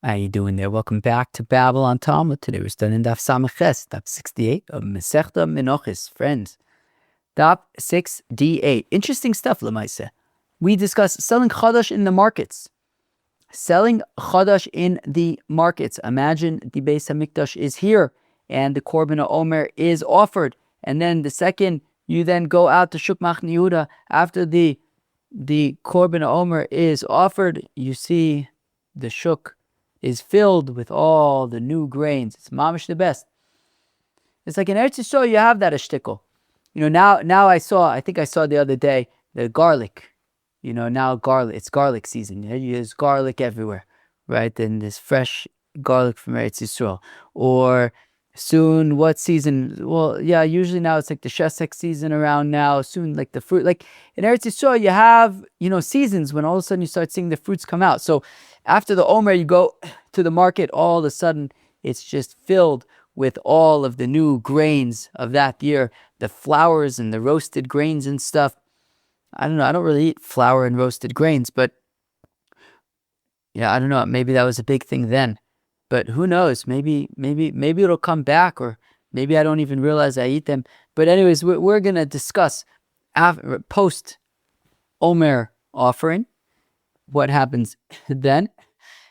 How you doing there? Welcome back to Babble on Talmud. Today we're studying Daf Samach, Daf 68 of Masechta Menachos. Friends, Daf 6d8. Interesting stuff, Lamaisa. We discuss selling Chadash in the markets. Selling Chadash in the markets. Imagine the Beis HaMikdash is here and the Korban Omer is offered. And then the second, you then go out to Shuk Machne Yehuda after the Korban Omer is offered. You see the Shuk is filled with all the new grains. It's mamish the best. It's like in Eretz Yisrael, you have that a shtickle. Now I think I saw the other day, the garlic. Now it's garlic season. There's garlic everywhere, right? And there's fresh garlic from Eretz Yisrael. Or soon, what season? Well, yeah, usually now it's like the Shesek season around now. Soon, like the fruit. Like in Eretz Yisrael, you have, seasons when all of a sudden you start seeing the fruits come out. So after the Omer, you go to the market, all of a sudden it's just filled with all of the new grains of that year, the flours and the roasted grains and stuff. I don't know. I don't really eat flour and roasted grains, but yeah, I don't know. Maybe that was a big thing then, but who knows? Maybe it'll come back, or maybe I don't even realize I eat them. But anyways, we're going to discuss post Omer offering, what happens then.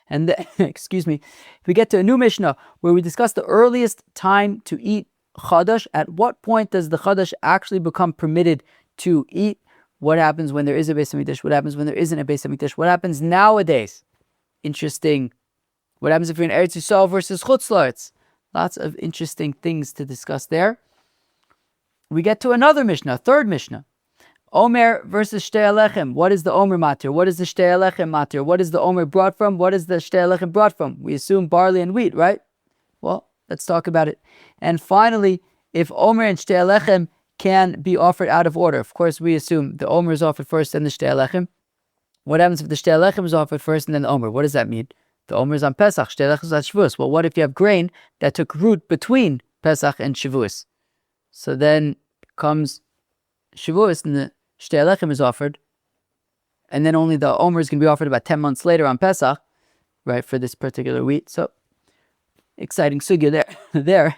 And excuse me, we get to a new Mishnah where we discuss the earliest time to eat Chadash. At what point does the Chadash actually become permitted to eat? What happens when there is a Beis HaMikdash? What happens when there isn't a Beis HaMikdash? What happens nowadays? Interesting. What happens if you're in Eretz Yisrael versus Chutz La'aretz? Lots of interesting things to discuss there. We get to another Mishnah, third Mishnah. Omer versus Shtei halechem. What is the Omer matir? What is the Shtei halechem matir? What is the Omer brought from? What is the Shtei halechem brought from? We assume barley and wheat, right? Well, let's talk about it. And finally, if Omer and Shtei halechem can be offered out of order. Of course, we assume the Omer is offered first, then the Shtei halechem. What happens if the Shtei halechem is offered first and then the Omer? What does that mean? The Omer is on Pesach, Shtei halechem is on Shavuos. Well, what if you have grain that took root between Pesach and Shavuos? So then comes Shavuos and the Shtei halechem is offered, and then only the Omer is going to be offered about 10 months later on Pesach, right, for this particular wheat. So, exciting sugya there.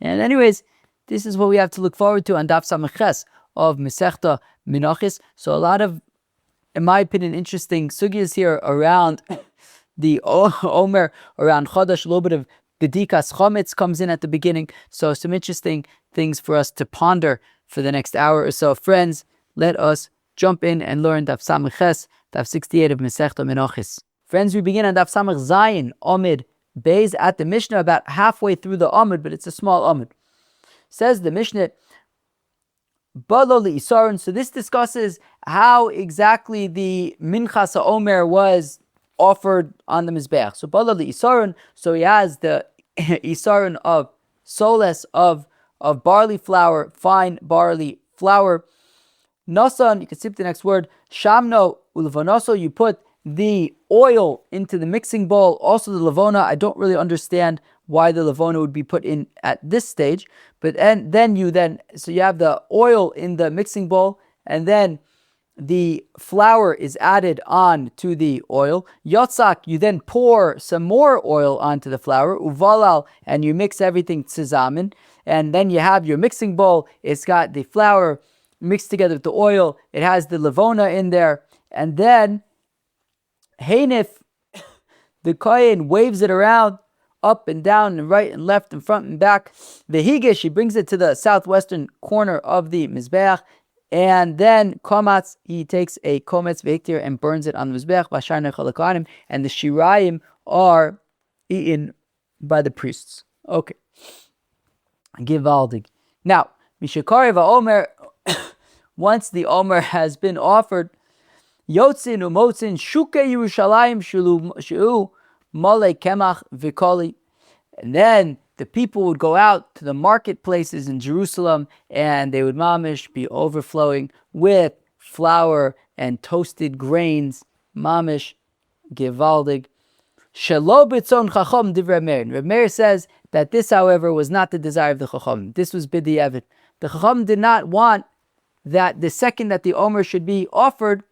And anyways, this is what we have to look forward to on Daf Samach of Masechta Menachos. So a lot of, in my opinion, interesting sugyas here around the Omer, around Chadash. A little bit of Bedikas Chometz comes in at the beginning. So some interesting things for us to ponder for the next hour or so. Friends, let us jump in and learn Daf Samach Daf 68 of Masechta Menachos. Friends, we begin on Daf Samach Zayin, Amud Beis, at the Mishnah, about halfway through the Amud, but it's a small Amud. Says the Mishnah, Babble Isaron. So this discusses how exactly the Minchas HaOmer was offered on the Mizbeach. So Babble Isaron, so he has the Isaron of soles of barley flour, fine barley flour. Nasan, you can skip the next word. Shamno ulevanoso, you put the oil into the mixing bowl. Also the levona, I don't really understand why the levona would be put in at this stage. But so you have the oil in the mixing bowl, and then the flour is added on to the oil. Yotzak, you then pour some more oil onto the flour. Uvalal, and you mix everything tzizamin. And then you have your mixing bowl. It's got the flour mixed together with the oil. It has the levona in there. And then Hanif, the Kohen, waves it around, up and down and right and left and front and back. The Higish, he brings it to the southwestern corner of the Mizbeach. And then Komatz, he takes a Kometz Vektir and burns it on the Mizbeach. And the Shirayim are eaten by the priests. Okay. Givaldig. Now, Mishakari va'omer, once the Omer has been offered, Yotzin umotzin shuke Yerushalayim shu male kemach vikoli. And then the people would go out to the marketplaces in Jerusalem, and they would mamish be overflowing with flour and toasted grains. Mamish givaldig. Shelo b'tzon chacham divrei Meir. Reb Meir says that this, however, was not the desire of the chacham. This was b'di'evet. The chacham did not want that the second that the Omer should be offered,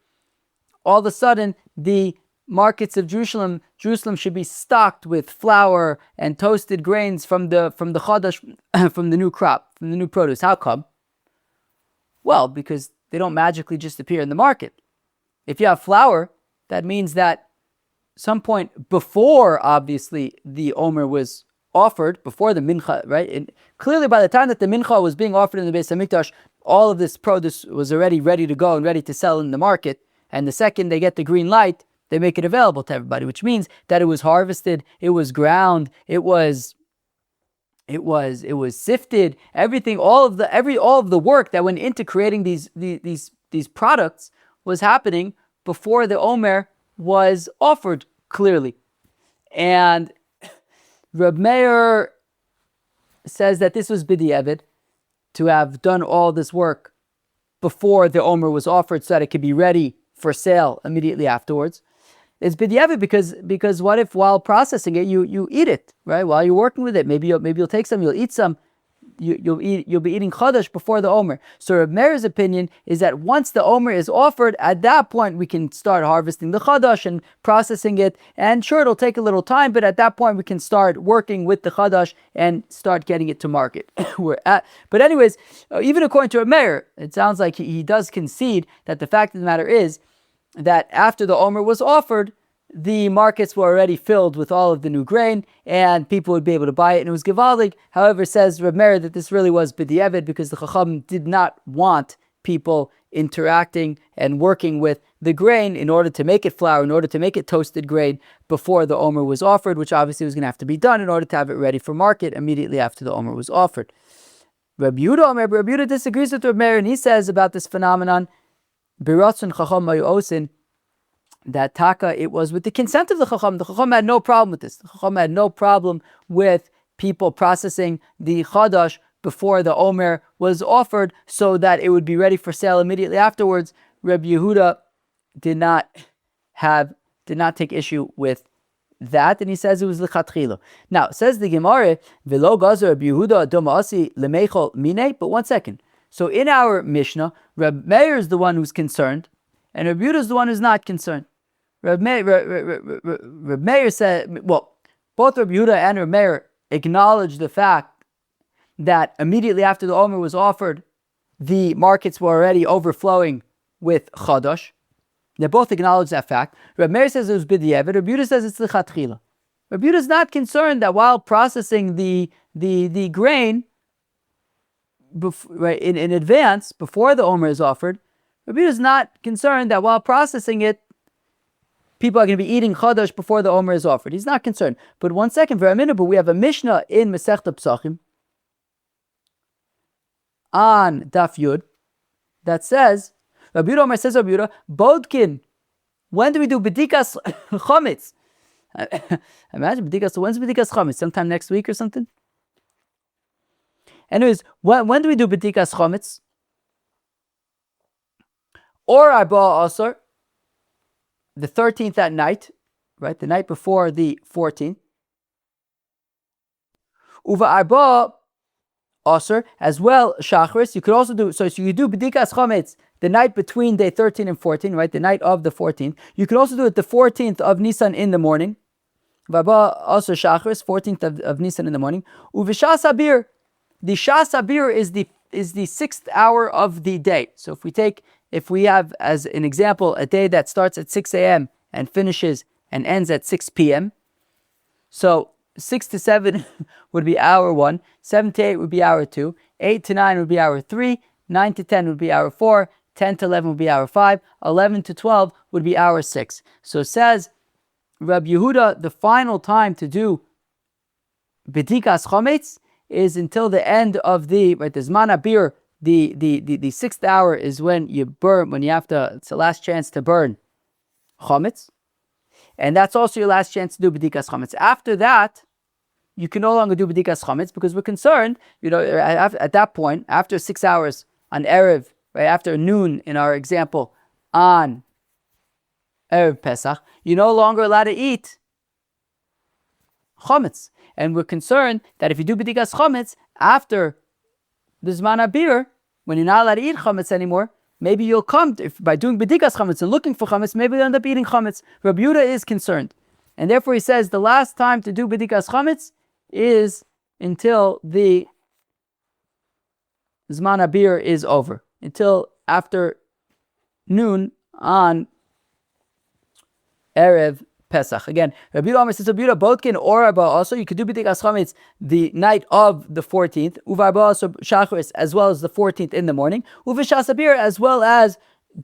all of a sudden the markets of Jerusalem should be stocked with flour and toasted grains from the Chadash, from the new crop, from the new produce. How come? Well, because they don't magically just appear in the market. If you have flour, that means that some point before, obviously, the Omer was offered, before the mincha, right? And clearly, by the time that the mincha was being offered in the Beis Hamikdash, all of this produce was already ready to go and ready to sell in the market. And the second they get the green light, they make it available to everybody, which means that it was harvested, it was ground, it was sifted, everything, all of the work that went into creating these products was happening before the Omer was offered, clearly. And Reb Meir says that this was b'di'evid, to have done all this work before the Omer was offered so that it could be ready for sale immediately afterwards. It's b'di'evid because what if while processing it you eat it, right? While you're working with it, maybe you'll take some, you'll eat some. You'll be eating Chadash before the Omer. So Reb Meir's opinion is that once the Omer is offered, at that point we can start harvesting the Chadash and processing it. And sure, it'll take a little time, but at that point we can start working with the Chadash and start getting it to market. But anyways, even according to Reb Meir, it sounds like he does concede that the fact of the matter is that after the Omer was offered, the markets were already filled with all of the new grain, and people would be able to buy it, and it was givaldig. However, says Reb Meir that this really was b'di'evid because the Chacham did not want people interacting and working with the grain in order to make it flour, in order to make it toasted grain before the Omer was offered, which obviously was going to have to be done in order to have it ready for market immediately after the Omer was offered. Reb Yehuda disagrees with Reb Meir, and he says about this phenomenon, Biratzon Chacham Mayu Osin, that Taka, it was with the consent of the Chacham. The Chacham had no problem with this. The Chacham had no problem with people processing the Chadash before the Omer was offered so that it would be ready for sale immediately afterwards. Reb Yehuda did not take issue with that, and he says it was lechatchila. Now, says the Gemara, V'lo gazer Reb Yehuda doma'asi lemeichol minei. But one second. So in our Mishnah, Reb Meir is the one who's concerned, and Reb Yehuda is the one who's not concerned. Reb Meir said, well, both Reb Yehuda and Reb Meir acknowledged the fact that immediately after the Omer was offered, the markets were already overflowing with Chadash. They both acknowledge that fact. Reb Meir says it was b'di'evid. Reb Yehuda says it's lechatchila. Reb Yehuda is not concerned that while processing the grain in advance, before the Omer is offered, Reb Yehuda is not concerned that while processing it, people are going to be eating Chadash before the Omer is offered. He's not concerned. But one second, for a minute, but we have a Mishnah in Masechta Pesachim on Daf Yud that says, Rabbi Yehuda Omer says, Rabbi Yehuda, Bodkin, when do we do B'dikas Chometz? Imagine B'dikas, when's B'dikas Chometz? Sometime next week or something? Anyways, when do we do B'dikas Chometz? Or Arba Asar, the 13th at night, right? The night before the 14th. Uva Arba Asar, as well, Shachris. You could also do, so you do B'dikas Chometz the night between day 13 and 14, right? The night of the 14th. You could also do it the 14th of Nisan in the morning. Arba Asar Shachris, 14th of Nisan in the morning. Uva Shas Abir, the Shas Abir is the 6th hour of the day. So if we have, as an example, a day that starts at 6 a.m. and finishes and ends at 6 p.m., so 6 to 7 would be hour 1, 7 to 8 would be hour 2, 8 to 9 would be hour 3, 9 to 10 would be hour 4, 10 to 11 would be hour 5, 11 to 12 would be hour 6. So says Rabbi Yehuda, the final time to do B'dikas Chometz is until the end of the Zman Abir. The 6th hour is when you burn, it's the last chance to burn Chometz. And that's also your last chance to do B'dikas Chometz. After that, you can no longer do B'dikas Chometz because we're concerned, at that point, after 6 hours on Erev, right after noon in our example, on Erev Pesach, you're no longer allowed to eat Chometz. And we're concerned that if you do B'dikas Chometz after the Zman Abir, when you're not allowed to eat Chometz anymore, maybe you'll come, by doing bedikas chametz and looking for chametz, maybe you'll end up eating chametz. Rabbi Yehuda is concerned. And therefore he says the last time to do bedikas chametz is until the Zman Abir is over, until after noon on Erev Pesach. Again, Rabbi Yehuda Omer says, Rabbi Yehuda Botkin or Abba also, you could do bedikas chametz the night of the 14th, Uvarba also Shacharis, as well as the 14th in the morning, Uva Shasabir, as well as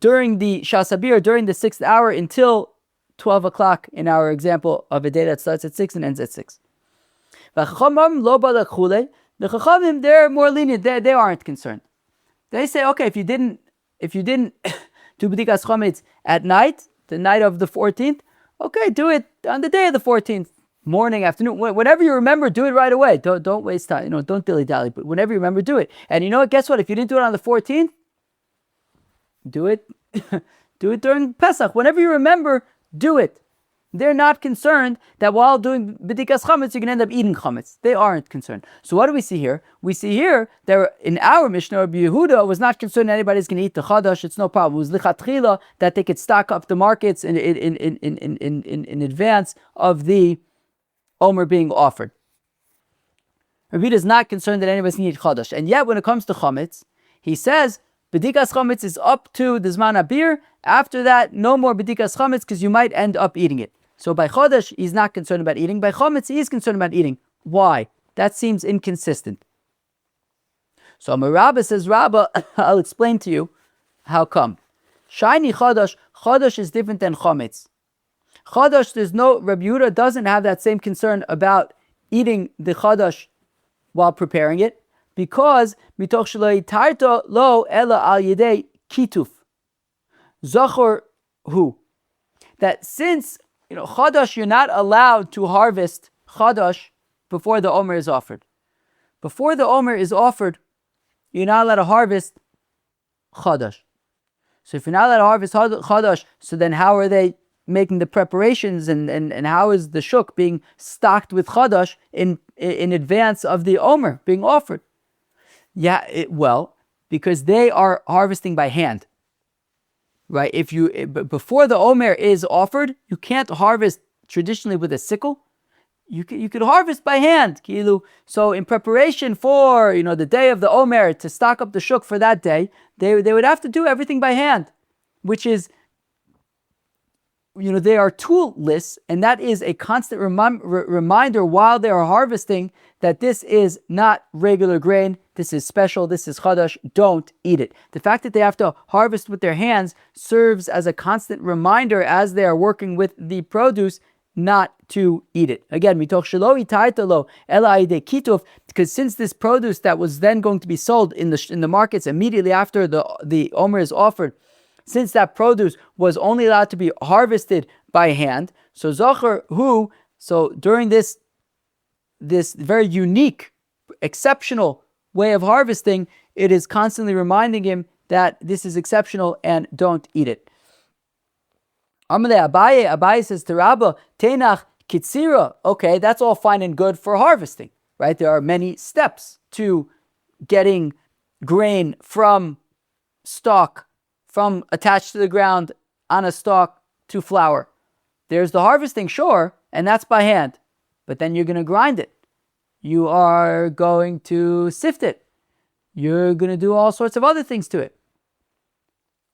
during the Shasabir, during the 6th hour until 12 o'clock in our example of a day that starts at 6 and ends at 6. The Chachamim, they're more lenient. They aren't concerned. They say, okay, if you didn't do bedikas chametz at night, the night of the 14th, okay, do it on the day of the 14th, morning, afternoon, whenever you remember, do it right away. Don't waste time. Don't dilly-dally. But whenever you remember, do it. And you know what? Guess what? If you didn't do it on the 14th, do it. Do it during Pesach. Whenever you remember, do it. They're not concerned that while doing bedikas chametz, you can end up eating chametz. They aren't concerned. So what do we see here? We see here that in our Mishnah, Rabbi Yehuda was not concerned that anybody's going to eat the chadash. It's no problem. It was lichatchila that they could stock up the markets in advance of the Omer being offered. Rabbi Yehuda is not concerned that anybody's going to eat chadash. And yet when it comes to chametz, he says bedikas chametz is up to the Zman Abir. After that, no more bedikas chametz because you might end up eating it. So by Chadash, he's not concerned about eating. By Chametz, he is concerned about eating. Why? That seems inconsistent. So Rabba says, Rabba, I'll explain to you how come. Shiny Chadash is different than Chametz. Chadash, Rabbi Yehuda doesn't have that same concern about eating the Chadash while preparing it, because mitoch shelo yitarto lo ela al yedei kituf. Zachor hu. That since Chadash, you're not allowed to harvest Chadash before the Omer is offered. Before the Omer is offered, you're not allowed to harvest Chadash. So if you're not allowed to harvest Chadash, so then how are they making the preparations and how is the shuk being stocked with Chadash in advance of the Omer being offered? Yeah, because they are harvesting by hand. Right, before the Omer is offered, you can't harvest traditionally with a sickle. You could harvest by hand. So in preparation for the day of the Omer, to stock up the shuk for that day, they would have to do everything by hand, which is they are toolless, and that is a constant reminder while they are harvesting that this is not regular grain, this is special, this is chadash, don't eat it. The fact that they have to harvest with their hands serves as a constant reminder as they are working with the produce not to eat it. Again, mitoch shelo itartalo ela aidei kituf, because since this produce that was then going to be sold in the markets immediately after the Omer is offered, since that produce was only allowed to be harvested by hand, so Zocher who, so during this very unique, exceptional way of harvesting, it is constantly reminding him that this is exceptional and don't eat it. Abaye says to Rabba, Tenach Kitzira, okay, that's all fine and good for harvesting, right? There are many steps to getting grain from stalk, from attached to the ground on a stalk to flour. There's the harvesting, sure, and that's by hand. But then you're going to grind it. You are going to sift it. You're going to do all sorts of other things to it.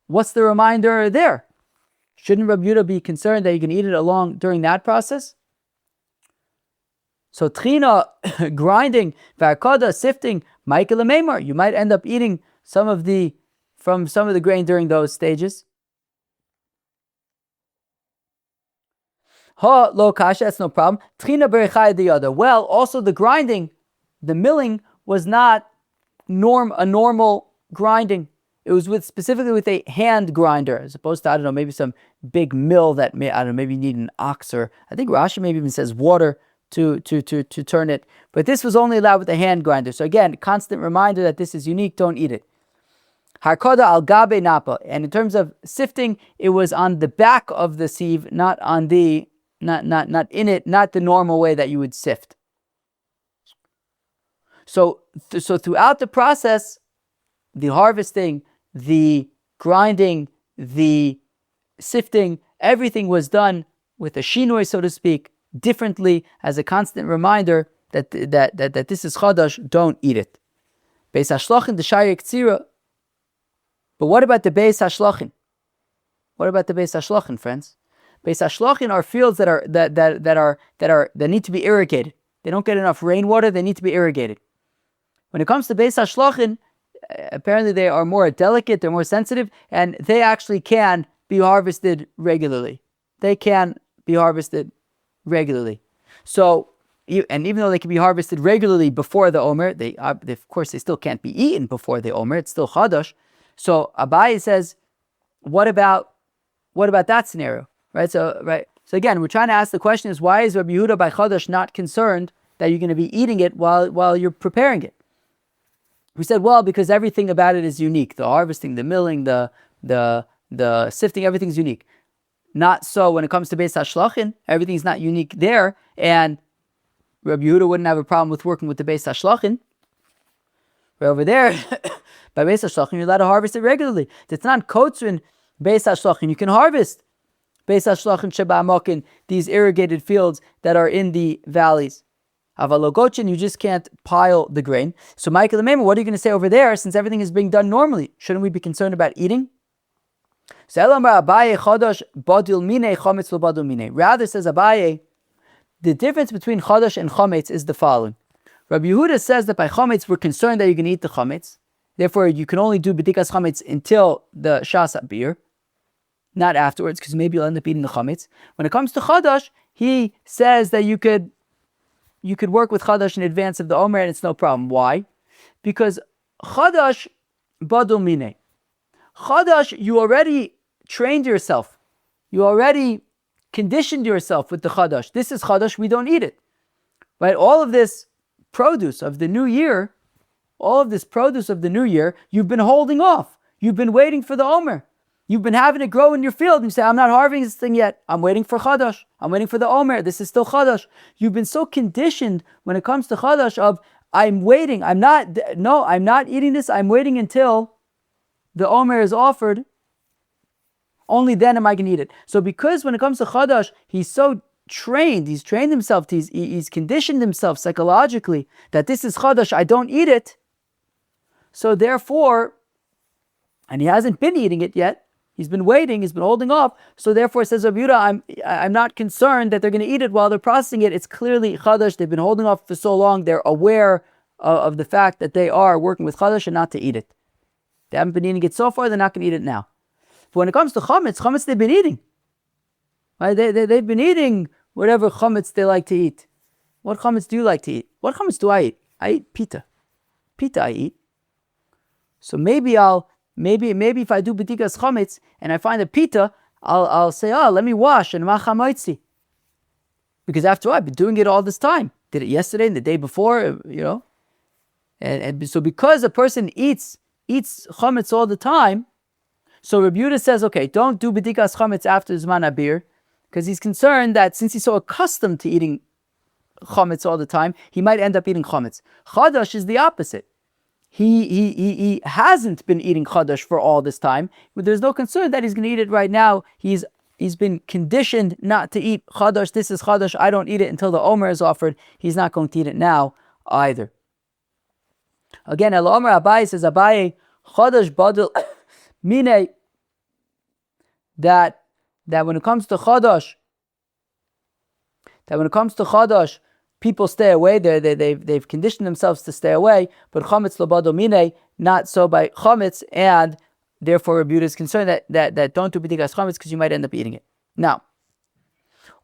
What's the reminder there? Shouldn't Rabbi Yehuda be concerned that you can eat it along during that process? So Trina, grinding, Varkoda, sifting, Michael Meimar, you might end up eating some of the grain during those stages. Ha lo kasha, that's no problem. Trina berechai the other. Well, also the grinding, the milling was not a normal grinding. It was specifically with a hand grinder, as opposed to, maybe some big mill that maybe you need an ox, or I think Rashi maybe even says water to turn it. But this was only allowed with a hand grinder. So again, constant reminder that this is unique, don't eat it. Harkoda al gabe napa. And in terms of sifting, it was on the back of the sieve, not on the not in it, not the normal way that you would sift. So throughout the process, the harvesting, the grinding, the sifting, everything was done with a shinoi, so to speak, differently, as a constant reminder that this is chadash, don't eat it. Beis hashlachin d'shayir ktsira. But what about the beis hashlachin? What about the beis hashlachin, friends? Beis hashlachin are fields that need to be irrigated. They don't get enough rainwater, they need to be irrigated. When it comes to beis hashlachin, apparently they are more delicate, they're more sensitive, and they actually can be harvested regularly. They can be harvested regularly. So, and even though they can be harvested regularly before the Omer, they of course they still can't be eaten before the Omer. It's still Chadash. So Abaye says, what about that scenario, right? So again, we're trying to ask the question is, why is Rabbi Yehuda by Chadash not concerned that you're going to be eating it while you're preparing it? We said, well, because everything about it is unique. The harvesting, the milling, the sifting, everything's unique. Not so when it comes to Beis HaShlachin, everything's not unique there, and Rabbi Yehuda wouldn't have a problem with working with the Beis HaShlachin. But over there, by Beis HaShlachin, you're allowed to harvest it regularly. It's not kotzrin Beis HaShlachin. You can harvest Beis HaShlachin Sheba Amokin, these irrigated fields that are in the valleys. Avalogochin, you just can't pile the grain. So Michael Lemema, what are you going to say over there, since everything is being done normally? Shouldn't we be concerned about eating? So Abaye Chadash Badil Mine Chometz Lo Badil Mine. Rather, says Abaye, the difference between Chadash and Chometz is the following. Rabbi Yehuda says that by Chometz we're concerned that you're going to eat the Chometz. Therefore, you can only do B'dikas Chometz until the Shas Abir, not afterwards, because maybe you'll end up eating the Chometz. When it comes to Chadash, he says that you could work with Chadash in advance of the Omer, and it's no problem. Why? Because Chadash Badul Mine. Chadash, you already trained yourself. You already conditioned yourself with the Chadash. This is Chadash, we don't eat it. Right? All of this produce of the new year, you've been holding off. You've been waiting for the Omer. You've been having it grow in your field, and you say, I'm not harvesting this thing yet. I'm waiting for Chadash. I'm waiting for the Omer. This is still Chadash. You've been so conditioned when it comes to Chadash of, I'm waiting. I'm not eating this. I'm waiting until the Omer is offered. Only then am I going to eat it. So because when it comes to Chadash, he's so trained, he's trained himself, he's conditioned himself psychologically that this is Chadash, I don't eat it. So therefore, and he hasn't been eating it yet, he's been waiting, he's been holding off. So therefore, says Rabbi Yehuda, I'm not concerned that they're going to eat it while they're processing it. It's clearly Chadash. They've been holding off for so long. They're aware of the fact that they are working with Chadash and not to eat it. They haven't been eating it so far, they're not going to eat it now. But when it comes to chametz they've been eating. Right? They've been eating whatever chametz they like to eat. What chametz do you like to eat? What chametz do I eat? I eat pita. Pita I eat. So maybe if I do b'dikas chametz and I find a pita, I'll say, let me wash and machamoitzi. Because after all, I've been doing it all this time. Did it yesterday and the day before, And so because a person eats chametz all the time, so Rabbi Yehuda says, okay, don't do b'dikas chametz after Zman Abir, because he's concerned that since he's so accustomed to eating chametz all the time, he might end up eating chametz. Chadash is the opposite. He hasn't been eating chadash for all this time, but there's no concern that he's going to eat it right now. He's been conditioned not to eat chadash. This is chadash. I don't eat it until the Omer is offered. He's not going to eat it now either. Again, El Omer Abaye says, Abaye chadash badil mine, that when it comes to chadash, people stay away. They've conditioned themselves to stay away. But chametz lo badil mine, not so by chametz, and therefore Rabbi Yehuda is concerned that don't do b'dikas chametz because you might end up eating it. Now,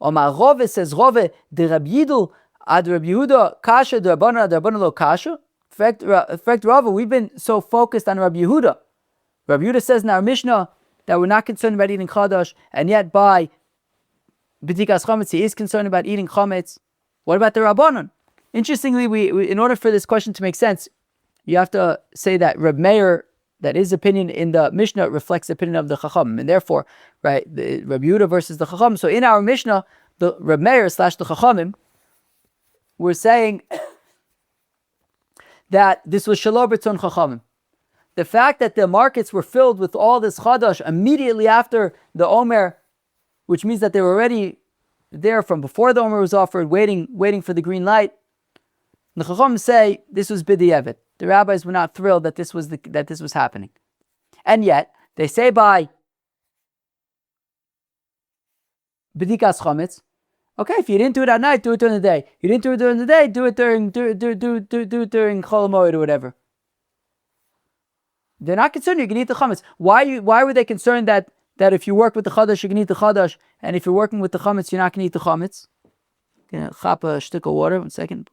Omar Rove says Rove de Rabbi Yidul ad Rabbi Yehuda kasha de Rabbana lo kasha. In fact, Rava, we've been so focused on Rabbi Yehuda. Rabbi Yehuda says in our Mishnah that we're not concerned about eating chadash, and yet by b'dikas chametz he is concerned about eating chametz. What about the Rabbanon? Interestingly, we in order for this question to make sense, you have to say that Reb Meir, that his opinion in the Mishnah reflects the opinion of the Chacham, and therefore, right, the Rabbi Yehuda versus the Chacham. So in our Mishnah, the Reb Meir / the Chachamim, we're saying that this was Shelo B'Tzon Chachamim. the fact that the markets were filled with all this Chadash immediately after the Omer, which means that they were already there from before the Omer was offered, waiting for the green light. The Chacham say this was b'di'evet. The rabbis were not thrilled that this was happening, and yet they say by b'dikas chametz. Okay, if you didn't do it at night, do it during the day. You didn't do it during the day, do it during Chol Hamoed or whatever. They're not concerned you can eat the chametz. Why were they concerned that if you work with the chadash, you can eat the chadash, and if you're working with the chametz, you're not going to eat the chametz? Gonna chop a shtick of water. 1 second.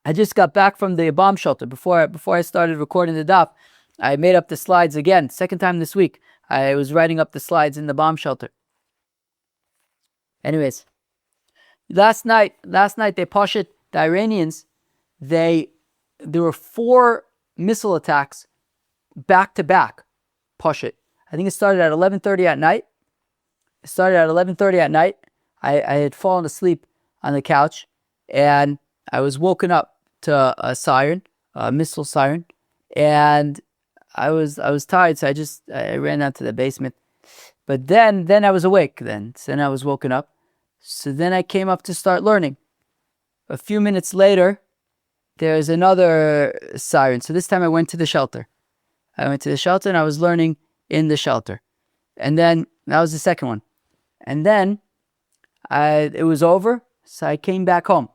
I just got back from the bomb shelter. Before I started recording the daf, I made up the slides again. Second time this week. I was writing up the slides in the bomb shelter. Anyways, last night they pashut the Iranians. There were 4 missile attacks back to back. Pashut. I think it started at 11:30 at night. I had fallen asleep on the couch, and I was woken up to a siren, a missile siren, and I was tired, so I ran down to the basement. But then I was awake. Then I was woken up. So then I came up to start learning. A few minutes later, there's another siren. So this time I went to the shelter. And I was learning in the shelter. And then that was the second one. And then it was over, so I came back home.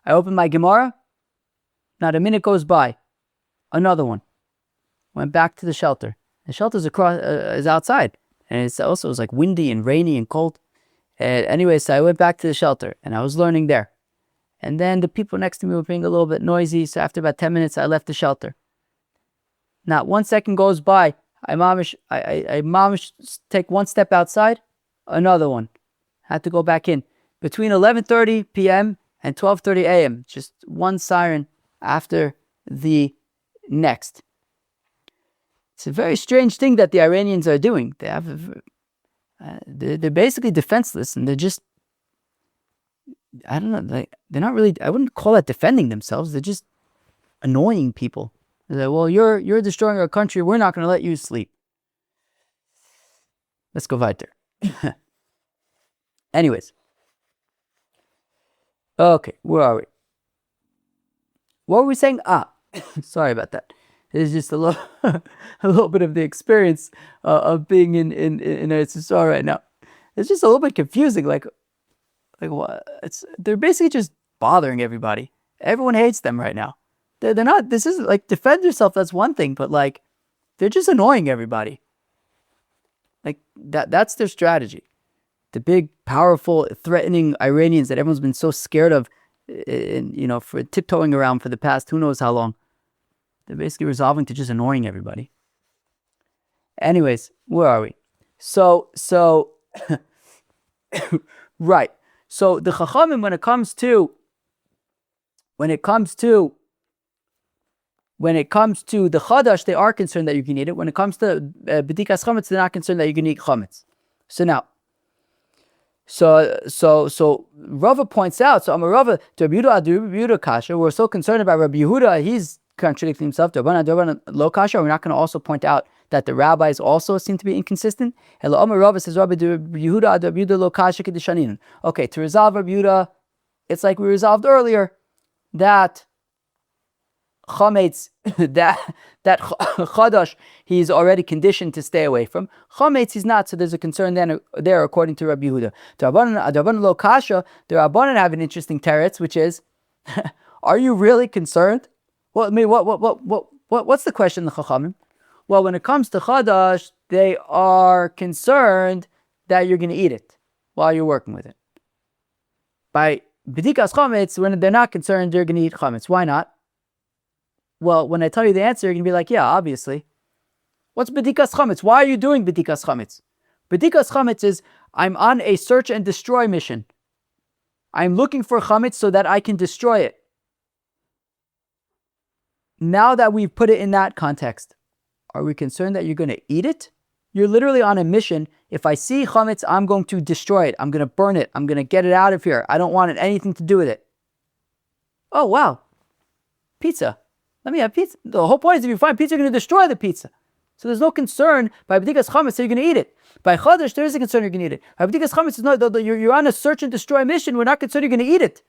I opened my Gemara. Not a minute goes by. Another one. Went back to the shelter. The shelter's is outside, and it was like windy and rainy and cold. And anyway, so I went back to the shelter, and I was learning there. And then the people next to me were being a little bit noisy, so after about 10 minutes, I left the shelter. Not 1 second goes by. I mamish take one step outside, another one. Had to go back in. Between 11:30 p.m. and 12:30 a.m., just one siren after the next. It's a very strange thing that the Iranians are doing. They're basically defenseless, and they're just, I don't know, they're not really, I wouldn't call that defending themselves. They're just annoying people. They're like, well, you're destroying our country. We're not going to let you sleep. Let's go weiter. Anyways. Okay, where are we? What were we saying? Sorry about that. It's just a little bit of the experience of being in Eretz Yisrael right now. It's just a little bit confusing. Like what? They're basically just bothering everybody. Everyone hates them right now. They're not. This isn't like defend yourself. That's one thing, but like they're just annoying everybody. Like that's their strategy. The big, powerful, threatening Iranians that everyone's been so scared of, for tiptoeing around for the past who knows how long. They're basically resolving to just annoying everybody. Anyways, where are we? So right. So the Chachamim, when it comes to the Chadash, they are concerned that you can eat it. When it comes to B'dikas Chametz, they're not concerned that you can eat Chametz. So now, so Rava points out, so Amar Rava, to Rabbi Yehuda Kasha, we're so concerned about Rabbi Yehuda, he's contradicting himself. Rabbanan lo kasha. We're not going to also point out that the rabbis also seem to be inconsistent. Hello, Amar Rava says Rabbi Yehuda lo kasha kedishanin. Okay, to resolve Rabbi Yehuda, it's like we resolved earlier that chametz, that chadash, he's already conditioned to stay away from. Chametz, he's not. So there's a concern there according to Rabbi Yehuda. To Rabbanan lo kasha, the Rabbanan have an interesting teretz, which is, are you really concerned? Well, I mean, what's the question, the Chachamim? Well, when it comes to Chadash, they are concerned that you're going to eat it while you're working with it. By B'dikas Chametz, when they're not concerned, they're going to eat Chametz. Why not? Well, when I tell you the answer, you're going to be like, yeah, obviously. What's B'dikas Chametz? Why are you doing B'dikas Chametz? B'dikas Chametz is, I'm on a search and destroy mission. I'm looking for Chametz so that I can destroy it. Now that we've put it in that context, are we concerned that you're going to eat it? You're literally on a mission. If I see chametz, I'm going to destroy it. I'm going to burn it. I'm going to get it out of here. I don't want anything to do with it. Oh, wow. pizza. Let me have pizza. The whole point is if you find pizza, you're going to destroy the pizza. So there's no concern by B'dikas Chametz that you're going to eat it. By Chadash, there is a concern you're going to eat it. By B'dikas Chametz, you're on a search and destroy mission. We're not concerned you're going to eat it.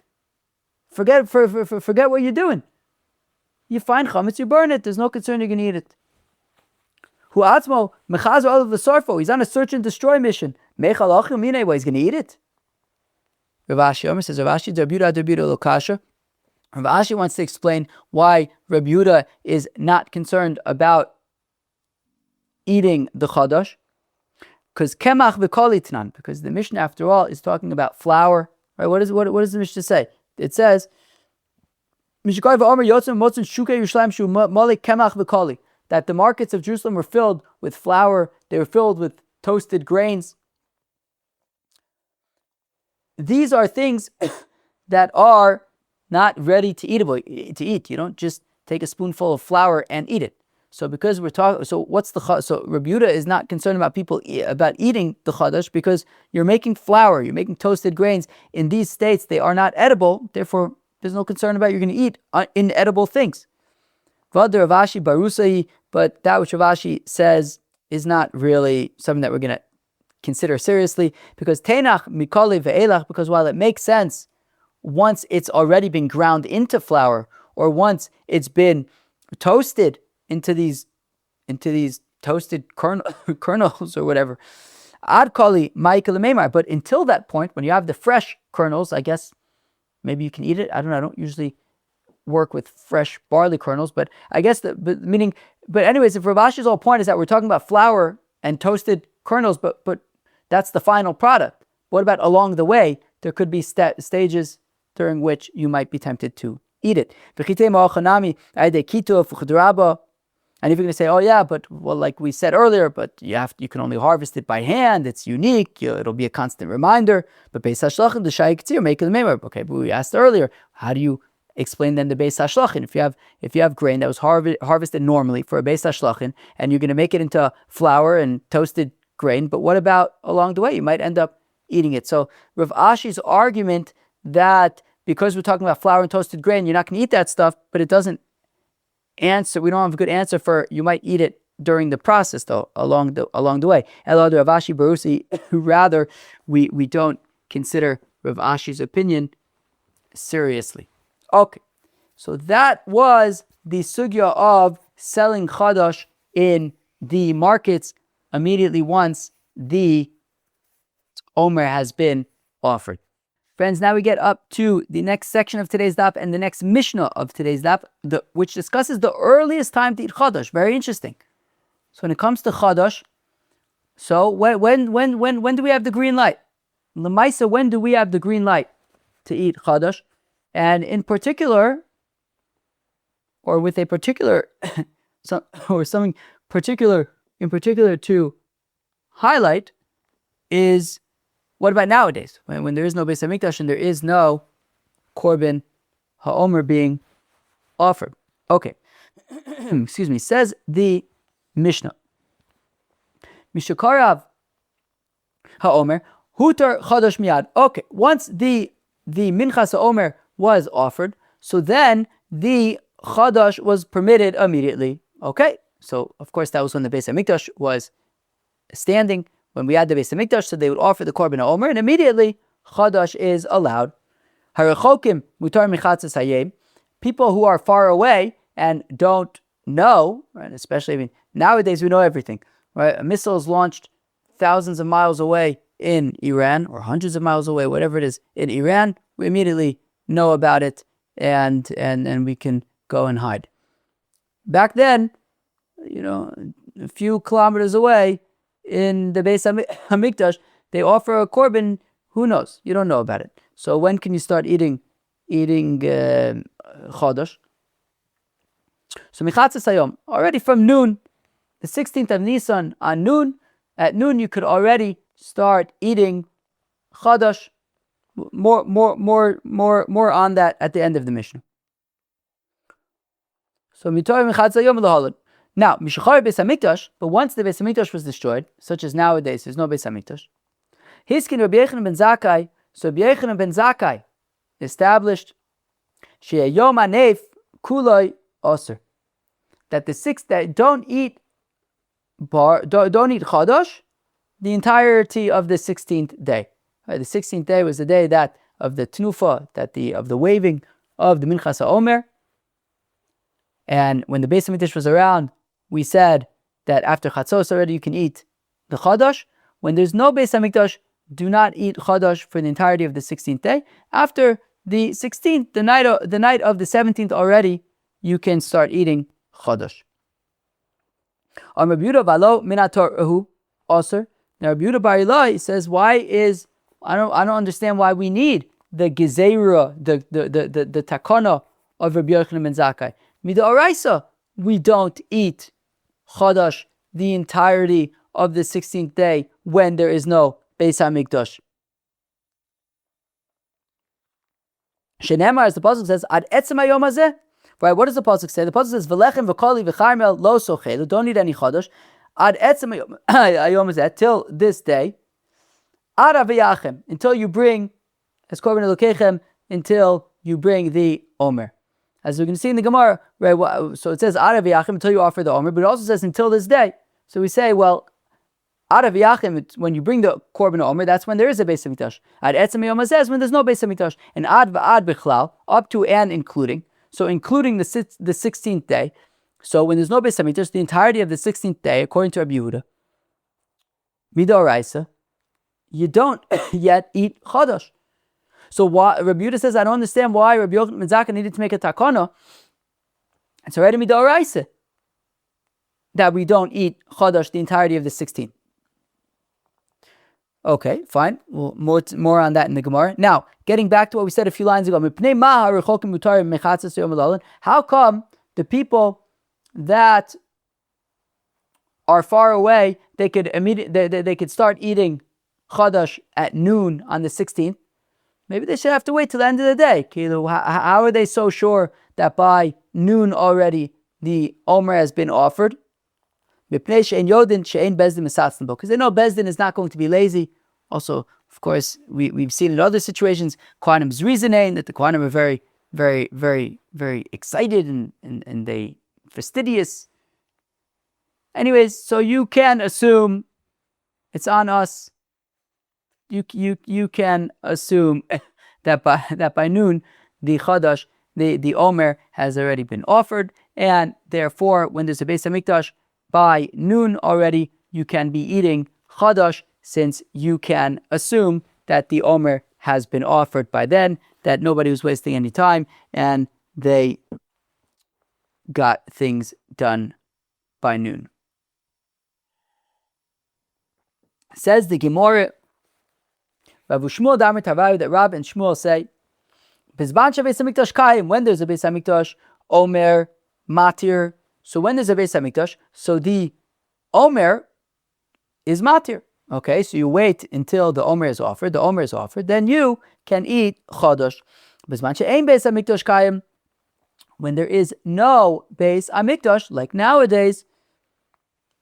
Forget what you're doing. You find Chametz, you burn it. There's no concern you're going to eat it. Hu atzmo mechazo olav l'sarfo. He's on a search and destroy mission. Mechal achil minei. He's going to eat it. Rav Ashi Omer says, Rav Ashi Rabbi Yehuda lo kasha. Rav Ashi wants to explain why Rabbi Yehuda is not concerned about eating the Chadash. Because kemach v'kol itnan. Because the Mishnah, after all, is talking about flour. Right? What does the Mishnah say? It says, that the markets of Jerusalem were filled with flour, they were filled with toasted grains. These are things that are not ready to eat. You don't just take a spoonful of flour and eat it. So because we're talking, so Rabbi Yehuda is not concerned about people about eating the Chadash because you're making flour, you're making toasted grains. In these states, they are not edible. Therefore, there's no concern about you're going to eat inedible things. But that which Rav Ashi says is not really something that we're going to consider seriously, because Tenach Mikoli Ve'elach, because while it makes sense once it's already been ground into flour, or once it's been toasted into these toasted kernels or whatever. Ad kali Michael Meimar. But until that point, when you have the fresh kernels, I guess maybe you can eat it. I don't know. I don't usually work with fresh barley kernels, but I guess but anyways, if Rav Ashi's whole point is that we're talking about flour and toasted kernels, but that's the final product. What about along the way? There could be stages during which you might be tempted to eat it. And if you're going to say, oh yeah, but well, like we said earlier, but you can only harvest it by hand. It's unique. It'll be a constant reminder. But Beis Hashlachin, the Shai K'tzir, make it a memor. Okay, but we asked earlier, how do you explain then the Beis Hashlachin? If you have grain that was harvested normally for a Beis Hashlachin, and you're going to make it into flour and toasted grain, but what about along the way? You might end up eating it. So Rav Ashi's argument that because we're talking about flour and toasted grain, you're not going to eat that stuff, but it doesn't answer. We don't have a good answer for you might eat it during the process though, along the way. Elad Rav Ashi Barusi, rather we don't consider Rav Ashi's opinion seriously. Okay, so that was the sugya of selling chadash in the markets immediately once the Omer has been offered. Friends, now we get up to the next section of today's daf and the next Mishnah of today's daf, which discusses the earliest time to eat chadash. Very interesting. So when it comes to chadash, so when do we have the green light? L'maisa, when do we have the green light to eat chadash? And in particular, or with a particular, something particular in particular to highlight is, what about nowadays, when there is no Beis Hamikdash and there is no Korban HaOmer being offered? Okay, excuse me. Says the Mishnah, Mishakarav HaOmer Hutar Chadash Miyad. Okay, once the Minchas HaOmer was offered, so then the Chadash was permitted immediately. Okay, so of course that was when the Beis Hamikdash was standing. When we had the Beis Hamikdash, so they would offer the Korban HaOmer, and immediately Chadash is allowed. Harechokim mutar michatzas hayem. People who are far away and don't know, right? Especially, nowadays we know everything, right? A missile is launched thousands of miles away in Iran, or hundreds of miles away, whatever it is, in Iran. We immediately know about it, and we can go and hide. Back then, a few kilometers away, in the Beis Hamikdash, they offer a korban. Who knows? You don't know about it. So when can you start eating chodesh? So michatzas hayom, already from noon, the 16th of Nisan on noon. At noon, you could already start eating chodesh. More on that at the end of the Mishnah. So mitzvah michatzas hayom lahalad. Now, Mishachar Beis Hamikdash, but once the Beis Hamikdash was destroyed, such as nowadays, there's no Beis Hamikdash. Hiskin Rabbi Yochanan ben Zakkai, so Rabbi Yochanan ben Zakkai established Sheyom Hanef kulai aser. That the 6th day, don't eat chadash the entirety of the 16th day. Right, the 16th day was the day that of the tnufa, of the waving of the Minchas Omer. And when the Beis Hamikdash was around, we said that after Chatzos already you can eat the Chadash. When there's no Beis Hamikdash, do not eat Chadash for the entirety of the 16th day. After the 16th, the night of the 17th already, you can start eating Chadash. Omer v'alo minator ehu aser. Now Rabbi Yehuda bar Ilai says, I don't understand why we need the gezerah, the takana of Rabbi Yochanan ben Zakkai. Midoraisa, we don't eat Chadash the entirety of the 16th day when there is no Beis HaMikdash. Shenemar, as the pasuk says, Ad etzem hayom hazeh. Right, what does the pasuk say? The pasuk says, V'lechem v'koli v'charmel lo sochelu. Don't eat any Chadash. Ad etzem hayom hazeh, till this day. Ad aviyachem, until you bring, as korban elokechem, until you bring the Omer. As we can see in the Gemara, right? So it says Ad aviyachem, until you offer the Omer, but it also says until this day. So we say, well, Ad aviyachem, when you bring the korban Omer, that's when there is a Beis Hamikdash. Ad etzem hayom hazeh is when there's no Beis Hamikdash. And ad v'ad bichlal, up to and including. So including the 16th day. So when there's no Beis Hamikdash, the entirety of the 16th day, according to Rabbi Yehuda, midoraisa, you don't yet eat Chadash. So why, Rabbi Yehuda says, I don't understand why Rabbi Yochanan ben Zakkai needed to make a takana. It's already midoraisa that we don't eat Chadash the entirety of the 16th. Okay, fine. Well, more on that in the Gemara. Now, getting back to what we said a few lines ago. How come the people that are far away, they could start eating Chadash at noon on the 16th? Maybe they should have to wait till the end of the day. How are they so sure that by noon already the Omer has been offered? Because they know Bezdin is not going to be lazy. Also, of course, we've seen in other situations, Kohanim's reasoning that the Kohanim are very, very, very, very excited and they fastidious. Anyways, so you can assume it's on us. You can assume that by noon the Chadash, the Omer has already been offered, and therefore when there's a Beis Hamikdash, by noon already, you can be eating Chadash, since you can assume that the Omer has been offered by then, that nobody was wasting any time, and they got things done by noon. Says the Gemara, Rav Shmuel Damar Tavayu, that Rab and Shmuel say, Bizban Beis Hamikdash Kayim, when there's a Beis Hamikdash, Omer, Matir. So when there's a Beis Hamikdash, so the Omer is Matir. Okay, so you wait until the Omer is offered. The Omer is offered, then you can eat Chadash. Bizman she'ein Beis Hamikdash Kayim, when there is no Beis Hamikdash, like nowadays,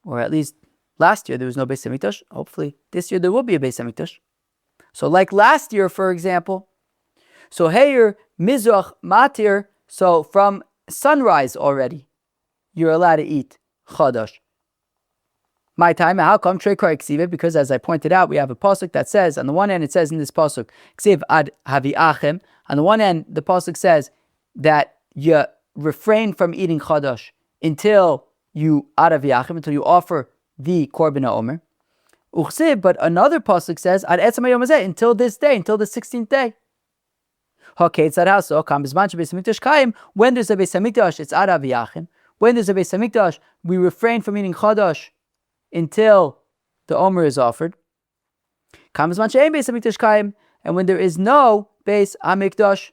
or at least last year there was no Beis Hamikdash. Hopefully this year there will be a Beis Hamikdash. So like last year, for example, so Heir Mizrach Matir, so from sunrise already, you're allowed to eat Chadash. My time, how come? Because as I pointed out, we have a pasuk that says, on the one hand it says in this pasuk, Ksiv ad haviachem. On the one hand, the pasuk says that you refrain from eating Chadash until you ad haviachem, until you offer the Korban Omer. But another pasuk says, ad etzem hayom hazeh, until this day, until the 16th day. When there's a Beis Hamikdash, it's ad haviachem. When there's a Beis Hamikdash, we refrain from eating Chadash until the Omer is offered. And when there is no Beis Hamikdash,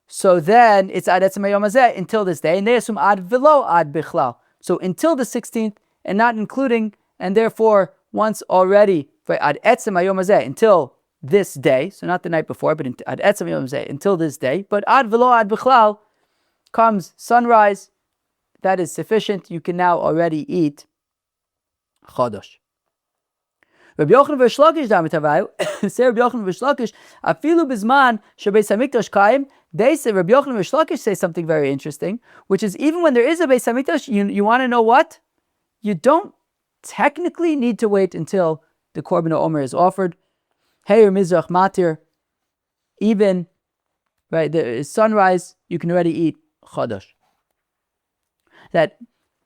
so then it's ad etzem hayom hazeh, until this day, and they assume ad v'lo ad bichlal. So until the 16th, and not including, and therefore once already, ad etzem hayom hazeh, until this day, so not the night before, but ad etzem hayom hazeh, until this day, but ad v'lo ad bichlal comes sunrise, that is sufficient. You can now already eat Chadash. Rabbi Yochanan v'Shlakish damitavayu. Say Rabbi Yochanan v'Shlakish afilu bizman shebeis hamikdash kaim. They say Rabbi Yochanan v'Shlakish say something very interesting, which is even when there is a beis hamikdash, you want to know what? You don't technically need to wait until the korban Omer is offered. Heir mizrach matir. Even right, there is sunrise, you can already eat chadash. That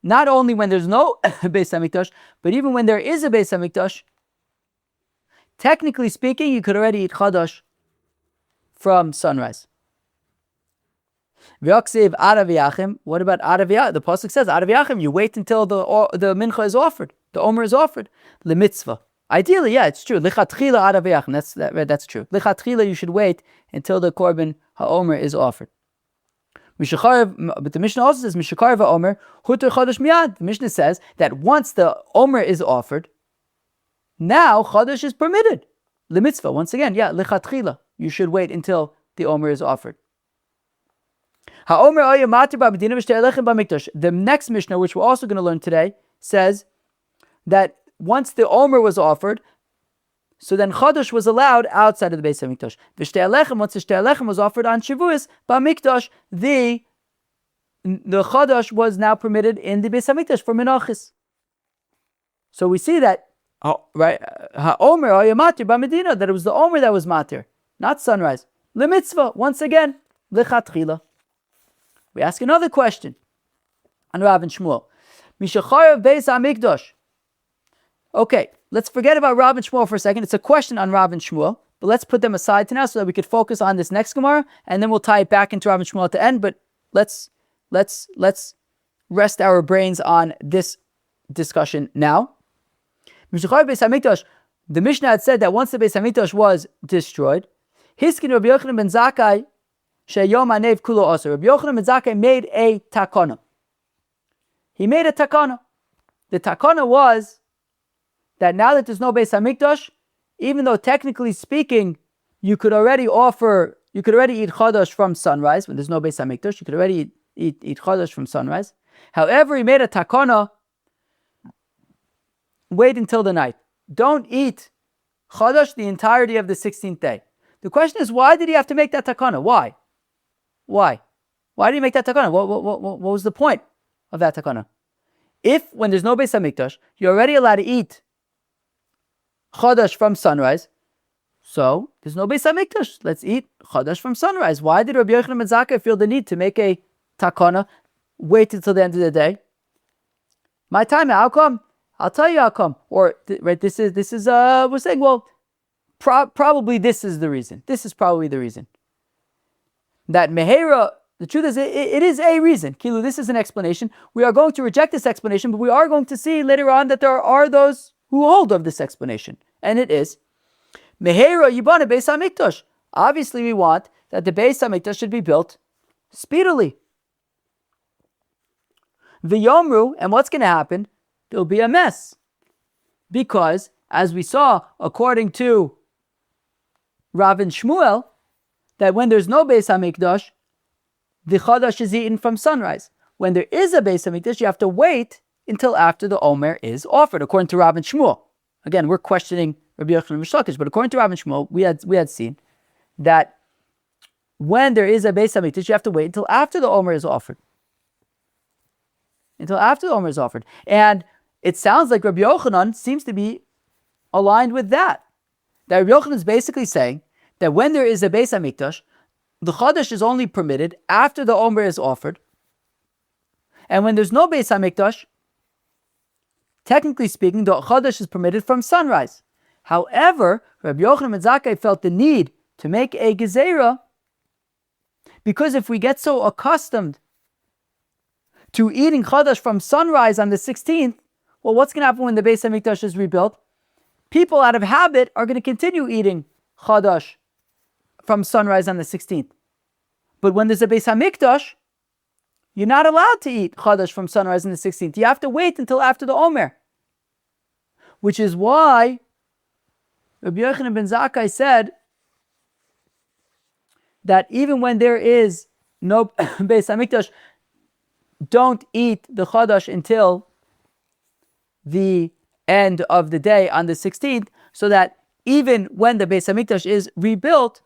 not only when there's no beis hamikdash, but even when there is a beis hamikdash, technically speaking, you could already eat chadash from sunrise. V'yaksiv arav yachim. What about arav yachim? The pasuk says arav yachim. You wait until the mincha is offered, the omer is offered, the mitzvah. Ideally, yeah, it's true. Lichatchila arav yachim. That's true. Lichatchila, you should wait until the korban haomer is offered. But the Mishnah also says Mishakar va'omer huter chadash miyad. The Mishnah says that once the omer is offered, now chadash is permitted. The mitzvah, once again, yeah, lichatchila. You should wait until the omer is offered. The next Mishnah, which we're also going to learn today, says that once the omer was offered, so then Chadash was allowed outside of the Beis HaMikdash. V'shtei halechem, once the Shtei halechem was offered on Shavuos, B'Mikdash, the Chadash was now permitted in the Beis HaMikdash for Menachos. So we see that, right, HaOmer Hayamatir B'Medina, that it was the Omer that was Matir, not sunrise. L'mitzvah, once again, L'chatchila. We ask another question on Rav and Shmuel. Mishacharav Beis HaMikdash. Okay, let's forget about Rav and Shmuel for a second. It's a question on Rav and Shmuel, but let's put them aside to now so that we could focus on this next Gemara, and then we'll tie it back into Rav and Shmuel at the end. But let's rest our brains on this discussion now. The Mishnah had said that once the Beis Hamikdash was destroyed, Hiskin Rabbi Yochanan ben Zakkai sheyom hanev kulo aser. Rabbi Yochanan ben Zakkai made a takana. He made a takana. The takana was that now that there's no Beis Hamikdash, even though technically speaking, you could already eat Chadash from sunrise. When there's no Beis Hamikdash, you could already eat Chadash from sunrise. However, he made a takana, wait until the night. Don't eat Chadash the entirety of the 16th day. The question is, why did he have to make that takana? Why? Why did he make that takana? What was the point of that takana? If, when there's no Beis Hamikdash, you're already allowed to eat Chadash from sunrise, so there's no Beis Hamikdash. Let's eat Chadash from sunrise. Why did Rabbi Yochanan ben Zakkai feel the need to make a takana, wait until the end of the day? My time, how come? I'll tell you how come. Or right, this is we're saying, well, probably this is the reason. This is probably the reason. That Mehera, the truth is, it is a reason. Kilu, this is an explanation. We are going to reject this explanation, but we are going to see later on that there are those who hold of this explanation. And it is, Mehera Yibana Beis HaMikdash. Obviously, we want that the Beis HaMikdash should be built speedily. V'yomru, and what's going to happen? There'll be a mess. Because, as we saw, according to Rav and Shmuel, that when there's no Beis HaMikdash, the Chadash is eaten from sunrise. When there is a Beis HaMikdash, you have to wait until after the Omer is offered, according to Rav and Shmuel. Again, we're questioning Rabbi Yochanan ben Zakkai, but according to Rav and Shmuel, we had seen that when there is a Beis HaMikdash, you have to wait until after the Omer is offered. Until after the Omer is offered. And it sounds like Rabbi Yochanan seems to be aligned with that. That Rabbi Yochanan is basically saying that when there is a Beis HaMikdash, the Chadash is only permitted after the Omer is offered. And when there's no Beis HaMikdash, technically speaking, the Chadash is permitted from sunrise. However, Rabbi Yochanan ben Zakkai felt the need to make a Gezerah, because if we get so accustomed to eating Chadash from sunrise on the 16th, well, what's going to happen when the Beis HaMikdash is rebuilt? People out of habit are going to continue eating Chadash from sunrise on the 16th. But when there's a Beis HaMikdash, you're not allowed to eat Chadash from sunrise on the 16th. You have to wait until after the Omer. Which is why Rabbi Yochanan ben Zakkai said that even when there is no Beis HaMikdash, don't eat the Chadash until the end of the day on the 16th, so that even when the Beis Hamikdash is rebuilt,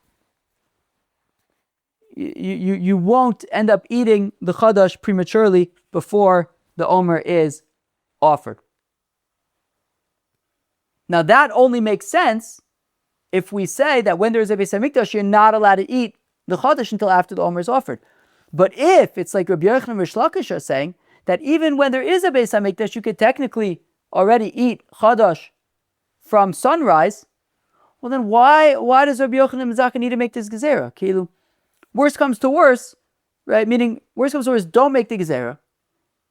you won't end up eating the Chadash prematurely before the Omer is offered. Now that only makes sense if we say that when there is a Beis Hamikdash, you're not allowed to eat the Chadash until after the Omer is offered. But if it's like Rabbi Yochanan and Rish Lakish are saying, that even when there is a Beis Hamikdash, you could technically already eat Chadash from sunrise, well then why does Rabbi Yochanan and Zaka need to make this Gezerah? Kilu, worst comes to worst, right? Meaning, worst comes to worst, don't make the Gezerah.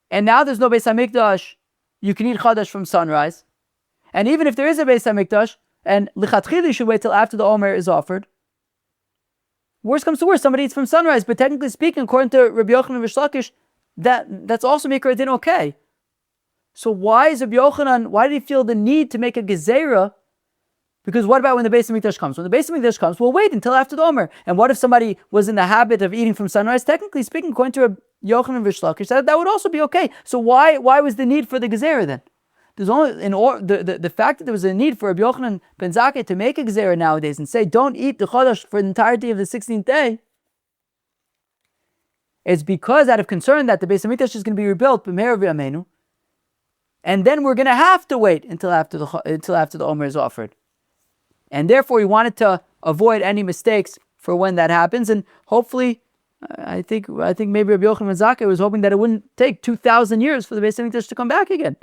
And now there's no Beis Hamikdash, you can eat Chadash from sunrise. And even if there is a Beis Hamikdash, and lichatchila you should wait till after the Omer is offered. Worst comes to worst, somebody eats from sunrise, but technically speaking, according to Rabbi Yochanan and Rish Lakish, that's also Mikra Din okay. So why is Rabbi Yochanan, why did he feel the need to make a Gezerah? Because what about when the Beis Hamikdash comes? When the Beis Hamikdash comes, we'll wait until after the Omer. And what if somebody was in the habit of eating from sunrise? Technically speaking, according to Rabbi Yochanan and Rish Lakish, that would also be okay. So why was the need for the Gezerah then? There's only the fact that there was a need for Rabbi Yochanan ben Zakkai to make a Gezerah nowadays and say don't eat the Chadash for the entirety of the 16th day. It's because out of concern that the Beis Hamikdash is going to be rebuilt b'meir v'yameinu, and then we're going to have to wait until after the Omer is offered, and therefore he wanted to avoid any mistakes for when that happens. And hopefully, I think maybe Rabbi Yochanan ben Zakkai was hoping that it wouldn't take 2,000 years for the Beis Hamikdash to come back again.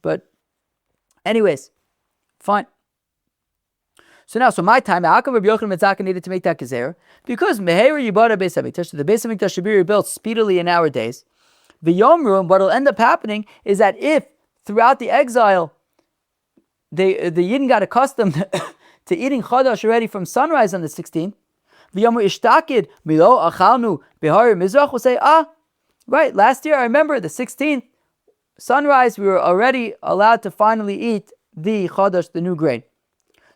But anyways, fine. So my time, how come Rabbi Yochanan ben Zakkai needed to make that Gezerah? Because Meheira Yibara Beis Hamikdash, the Beis Hamikdash should be rebuilt speedily in our days. V'yomru, and what will end up happening is that if throughout the exile, the Yidden got accustomed to eating Chadash already from sunrise on the 16th, V'yomru ishtakid milo achalnu behari mizrach, will say, right, last year I remember the 16th, sunrise, we were already allowed to finally eat the Chadash, the new grain.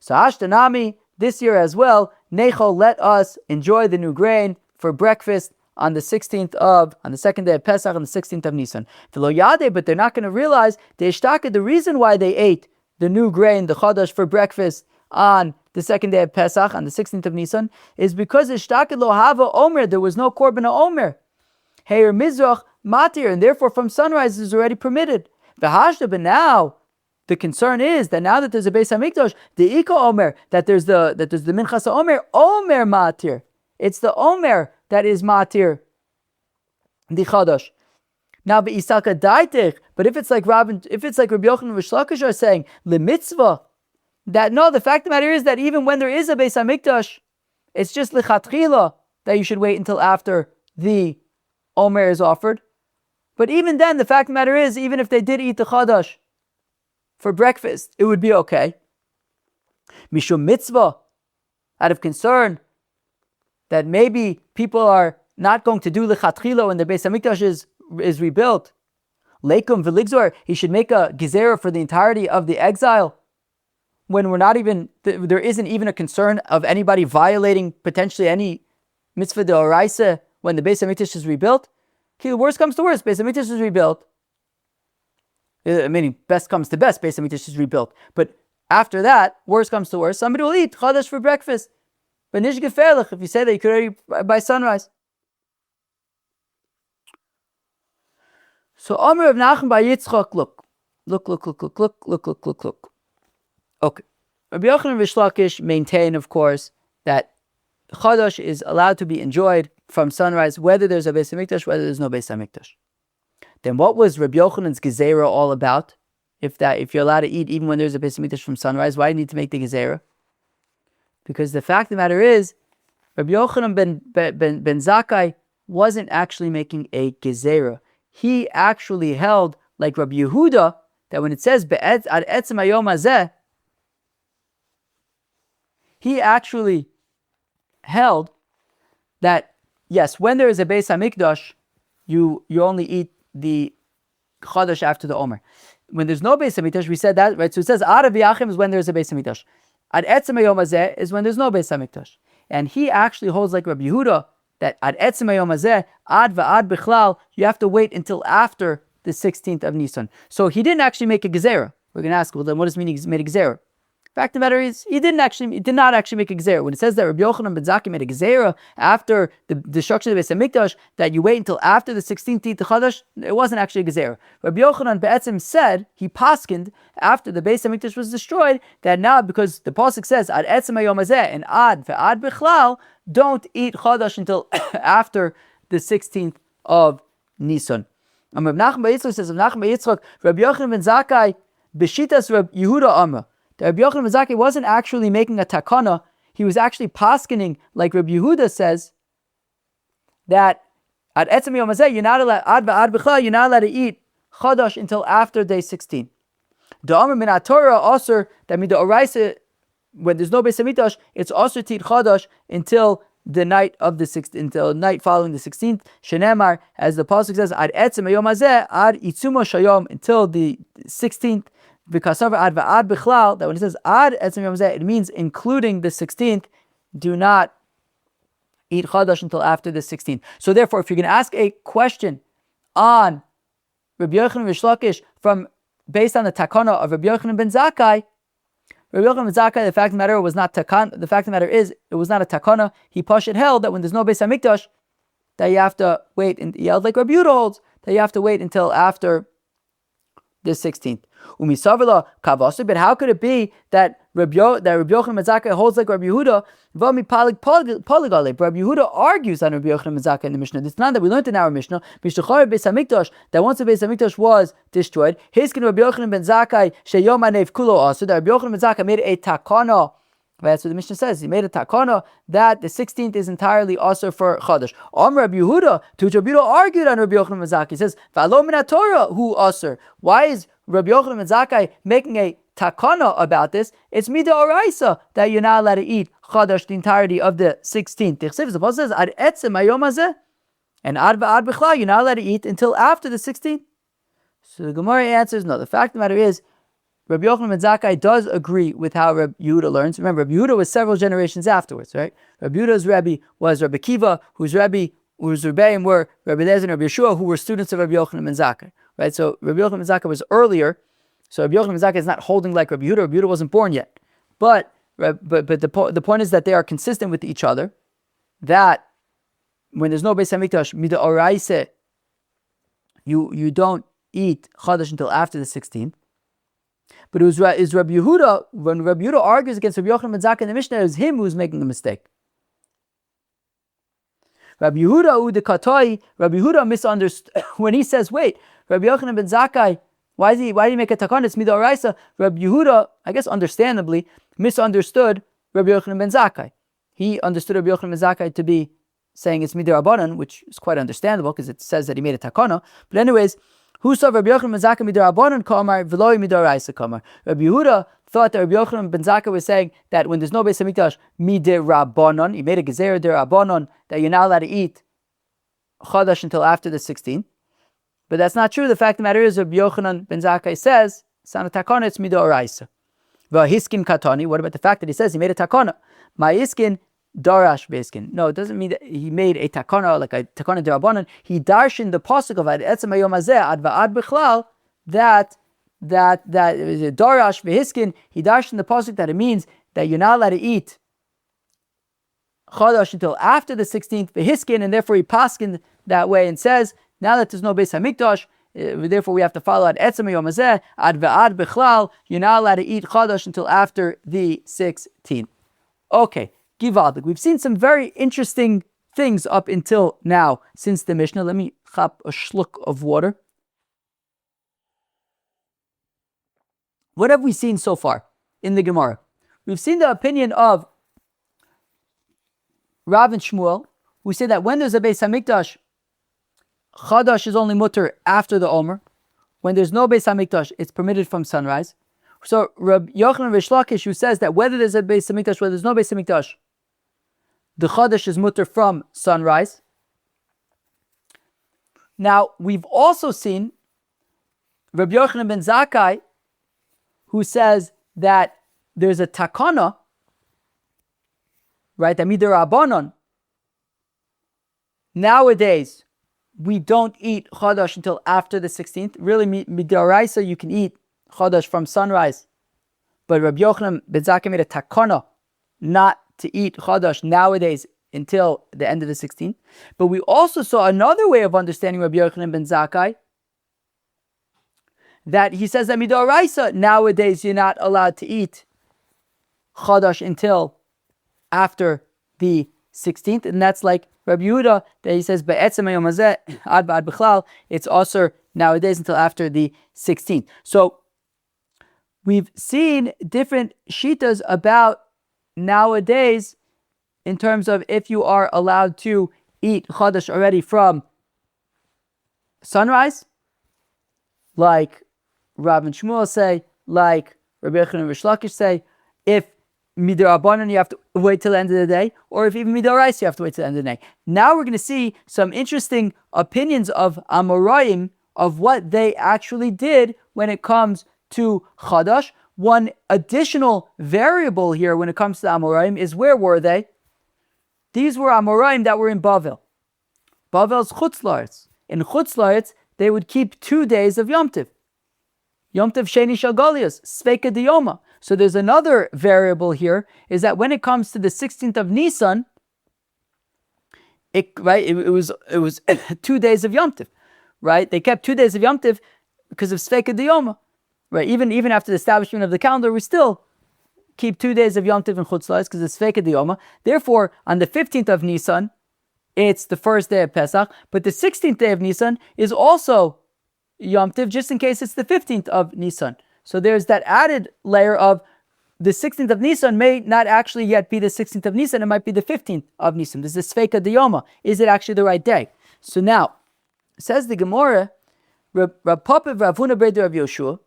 So Ashtanami, this year as well, Nechol, let us enjoy the new grain for breakfast on the second day of Pesach, on the 16th of Nisan. But they're not going to realize the reason why they ate the new grain, the Chadash, for breakfast on the second day of Pesach, on the 16th of Nisan, is because Ishtakid lo hava Omer, there was no Korban Omer. Heir Mizrach Matir, and therefore from sunrise is already permitted. But now the concern is that now that there's a Beis Hamikdash, the Ika Omer, that there's the Minchas Omer Matir. It's the Omer that is Matir, the Chadash. Now, Isaka Daitich, but if it's like Rabbi Yochanan and Rish Lakish are saying, Le Mitzvah, that no, the fact of the matter is that even when there is a Beis Hamikdash, it's just Lichatchila that you should wait until after the Omer is offered. But even then, the fact of the matter is, even if they did eat the Chadash for breakfast, it would be okay. Mishum Mitzvah, out of concern that maybe people are not going to do Lichatchila when the Beis Hamikdash is rebuilt. Leikum v'ligzor, he should make a Gezerah for the entirety of the exile, when there isn't even a concern of anybody violating potentially any mitzvah d'oraisa when the Beis Hamikdash is rebuilt. Okay, worst comes to worst, Beis Hamikdash is rebuilt. Meaning, best comes to best, Beis Hamikdash is rebuilt. But after that, worst comes to worst, somebody will eat Chadash for breakfast. But nish gefährlich, if you say that you could already by sunrise. So Omer of Nachum by Yitzchak, look. Okay. Rabbi Yochanan and Rish Lakish maintain, of course, that Chadash is allowed to be enjoyed from sunrise, whether there's a Beis Hamikdash, whether there's no Beis Hamikdash. Then what was Rabbi Yochanan's Gezerah all about? If you're allowed to eat even when there's a Beis Hamikdash from sunrise, why do you need to make the Gezerah? Because the fact of the matter is, Rabbi Yochanan ben Zakkai wasn't actually making a Gezerah. He actually held, like Rabbi Yehuda, that when it says Be'ed ad etzem hayom hazeh, he actually held that, yes, when there is a Beis Hamikdash, you only eat the Chadash after the Omer. When there's no Beis Hamikdash, we said that, right? So it says Ad V'yachim is when there's a Beis Hamikdash. Ad Etzem Hayom Hazeh is when there's no Beis Hamikdash. And he actually holds like Rabbi Yehuda that Ad Etzem Hayom Hazeh, Ad V'ad Bichlal, you have to wait until after the 16th of Nisan. So he didn't actually make a Gezerah. We're going to ask, well, then what does it mean he made a gezerah? Fact of the matter is, he did not actually make a gezerah. When it says that Rabbi Yochanan ben Zakkai made a gezerah after the destruction of the Beis Hamikdash, that you wait until after the 16th to eat the Chadash, it wasn't actually a gezerah. Rabbi Yochanan be'etzim said, he paskined after the Beis Hamikdash was destroyed, that now because the pasuk says ad etzem hayom hazeh and ad ve'ad bichlal, don't eat Chadash until after the 16th of Nisan. Rav Nachman bar Yitzchak says, Rav Nachman bar Yitzchak, Rabbi Yochanan ben Zakkai b'shitas Rabbi Yehuda Amra. That Rabbi Yochanan ben Zakkai wasn't actually making a takana, he was actually paskening, like Rabbi Yehuda says, that at etzem yom hazeh, you're not allowed to eat Chadash until after day 16. The Omer min Torah also, that means the Oraisa, when there's no Beis Hamikdash, it's also to eat Chadash until the night of the 16th, until night following the 16th. Shenemar, as the pasuk says, ad etzem yom hazeh, ad itzumo shayom, until the 16th. Because ad va'ad bichlal, that when it says ad etzem yom hazeh, it means including the 16th. Do not eat Chadash until after the 16th. So therefore, if you're going to ask a question on Rabbi Yochanan Rish Lakish based on the takana of Rabbi Yochanan ben Zakkai, Rabbi Yochanan ben Zakkai, the fact of the matter was not takana. The fact of the matter is, it was not a takana. He pashut held that when there's no Beis Hamikdash, that you have to wait. And he held like Rabbi Yehuda holds that you have to wait until after the 16th. But how could it be that Rabbi Yochanan ben Zakkai holds like Rabbi Yehuda? Rabbi Yehuda argues on Rabbi Yochanan ben Zakkai in the Mishnah. It's not that we learned in our Mishnah. That once the Beis Hamikdash was destroyed, Hiskin Rabbi Yochanan ben Zakkai sheyom hanev kulo also. That Rabbi Yochanan ben Zakkai made a takana. That's what the Mishnah says. He made a takana that the 16th is entirely also for Chadash. Rabbi Yehuda, Rabbi Yehuda argued on Rabbi Yochanan ben Zakkai. He says, "V'alo min Torah hu aser." Why is Rabbi Yochanan ben Zakkai making a takana about this? It's mida oraisa that you're not allowed to eat Chadash the entirety of the 16th. The Pasuk says, "Ad etzem hayom hazeh," and ad va'ad bichlal, you're not allowed to eat until after the 16th. So the Gemara answers, no. The fact of the matter is, Rabbi Yochanan ben Zakkai does agree with how Rabbi Yehuda learns. Remember, Rabbi Yehuda was several generations afterwards, right? Rabbi Yehuda's Rebbe was Rabbi Kiva, whose Rebbeim were Rabbi Eliezer and Rabbi Yeshua, who were students of Rabbi Yochanan ben Zakkai, right? So Rabbi Yochanan ben Zakkai was earlier. So Rabbi Yochanan ben Zakkai is not holding like Rabbi Yehuda. Rabbi Yehuda wasn't born yet. But the point is that they are consistent with each other. That when there's no Beis Hamikdash, mida oraisa, you don't eat Chadash until after the 16th. But it was Rabbi Yehuda, when Rabbi Yehuda argues against Rabbi Yochanan ben Zakkai in the Mishnah, it was him who was making the mistake. Rabbi Yehuda misunderstood when he says, wait, Rabbi Yochanan ben Zakkai, why did he make a takana? It's mida oraisa. Rabbi Yehuda, I guess understandably, misunderstood Rabbi Yochanan ben Zakkai. He understood Rabbi Yochanan ben Zakkai to be saying it's mida rabbanan, which is quite understandable because it says that he made a takana. But anyways, who saw Rabbi Yochanan ben Zakkai mida rabbanan kamar v'loi mida oraisa kamar? Rabbi Yehuda thought that Rabbi Yochanan ben Zakkai was saying that when there's no Beis Hamikdash, mida rabbanan, he made a gezerah de rabbanan that you're not allowed to eat Chadash until after the 16th. But that's not true. The fact of the matter is, Rabbi Yochanan ben Zakkai says, "Sana takana, it's mida oraisa." V'hiskin katani. What about the fact that he says he made a takana? Ma'iskin darash beiskin. No, it doesn't mean that he made a takana like a takana derabanan. He darshan the pasuk of ad etzem hayom hazeh ad va'ad bichlal that darash v'hiskin. He darshan the pasuk that it means that you're not allowed to eat Chadash until after the 16th v'hiskin, and therefore he paskined that way and says, now that there's no Beis Hamikdash, therefore we have to follow ad etzem hayom hazeh ad va'ad bichlal. You're not allowed to eat Chadash until after the 16th. Okay, givaldik. We've seen some very interesting things up until now since the Mishnah. Let me chap a shluck of water. What have we seen so far in the Gemara? We've seen the opinion of Rav and Shmuel, who say that when there's a Beis Hamikdash, Chadash is only mutter after the Omer. When there's no Beis Hamikdash, it's permitted from sunrise. So Rabbi Yochanan Rish Lakish, who says that whether there's a Beis Hamikdash, whether there's no Beis Hamikdash, the Chadash is mutter from sunrise. Now, we've also seen Rabbi Yochanan ben Zakkai, who says that there's a takana, right, that midar rabbanon. Nowadays, we don't eat Chadash until after the 16th. Really, midaraisa, you can eat Chadash from sunrise. But Rabbi Yochanan ben Zakkai made a takana not to eat Chadash nowadays until the end of the 16th. But we also saw another way of understanding Rabbi Yochanan ben Zakkai, that he says that midoraisa, nowadays you're not allowed to eat Chadash until after the 16th, and that's like Rabbi Yehuda, that he says be'etzem hayom hazeh ad ba'ad b'chlal, it's also nowadays until after the 16th. So we've seen different shitas about nowadays in terms of if you are allowed to eat Chadash already from sunrise, like Rav and Shmuel say, like Rabbi Yochanan and Rish Lakish say, if midirabanan you have to wait till the end of the day, or if even midoraisa you have to wait till the end of the day. Now we're going to see some interesting opinions of Amoraim of what they actually did when it comes to Chadash. One additional variable here when it comes to Amoraim is, where were they? These were Amoraim that were in Babble. Babel's Chutz La'aretz. In Chutz La'aretz, they would keep 2 days of Yom Tov. Yom Tov Sheni Shel Golias, Sveika Diyoma. So there's another variable here, is that when it comes to the 16th of Nisan, it was 2 days of Yom Tov, right? They kept 2 days of Yom Tov because of Sveika Diyoma, right? Even after the establishment of the calendar, we still keep 2 days of Yom Tov and Chutz La'aretz because it's Sveika Diyoma. Therefore, on the 15th of Nisan, it's the first day of Pesach, but the 16th day of Nisan is also Yom Tov, just in case it's the 15th of Nisan. So there's that added layer of the 16th of Nisan may not actually yet be the 16th of Nisan, it might be the 15th of Nisan. This is Sveika Diyoma. Is it actually the right day? So now, says the Gemara, Rav Papa Rav Huna Breder Rav Yoshua,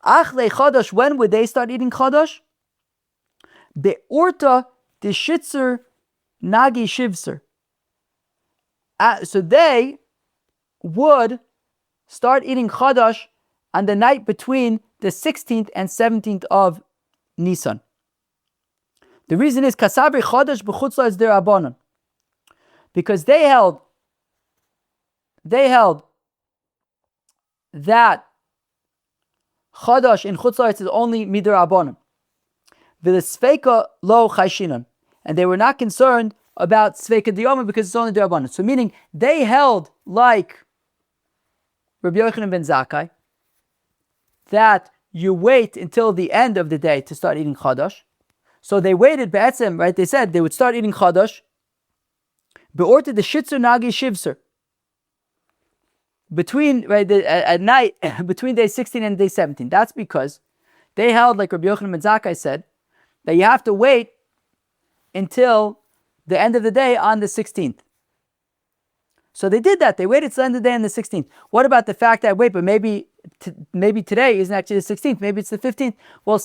Achle Chadash, when would they start eating Chadash? Be'orta Deshitzer Nagi Shivser. So they would start eating Chadash on the night between the 16th and 17th of Nisan. The reason is Kasabri Chadash b'chutz la'aretz derabanan, because they held that Chadash in chutz la'aretz is only midirabanan. V'lesveika lo chayshinan, and they were not concerned about Sveika Diyoma because it's only derabanan. So meaning they held like Rabbi Yochanan ben Zakkai, that you wait until the end of the day to start eating Chadash. So they waited, be'etzem, right? They said they would start eating Chadash, be'orta the shitzer nagi shivser, between, right, at night, between day 16 and day 17. That's because they held, like Rabbi Yochanan ben Zakkai said, that you have to wait until the end of the day on the 16th. So they did that. They waited till the end of the day on the 16th. What about the fact that, but maybe today isn't actually the 16th, maybe it's the 15th. Well,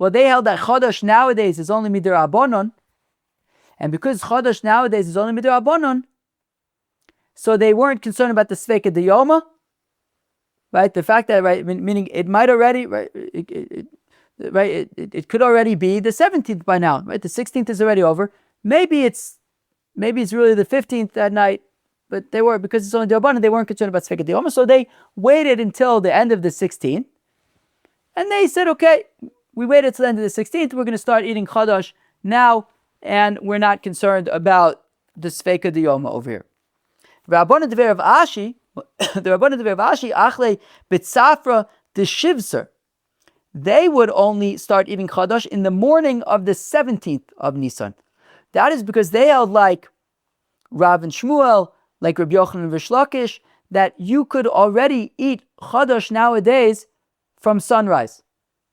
they held that Chadash nowadays is only midirabanan, and because Chadash nowadays is only midirabanan, so they weren't concerned about the Sveika Diyoma, right? The fact that, right, meaning it might already, right, it could already be the 17th by now, right? The 16th is already over. Maybe it's really the 15th that night, but they were, because it's only Diyabana, they weren't concerned about Sveika Diyoma, so they waited until the end of the 16th, and they said, okay, we waited till the end of the 16th, we're going to start eating Chadash now, and we're not concerned about the Sveika Diyoma over here. Rabbana Dever of Ashi, the Rabbana Dever of Ashi, Achle B'tzafra D'Shivser, they would only start eating Chadash in the morning of the 17th of Nisan. That is because they held like Rav and Shmuel, like Rabbi Yochanan and Rish Lakish, that you could already eat Chadash nowadays from sunrise.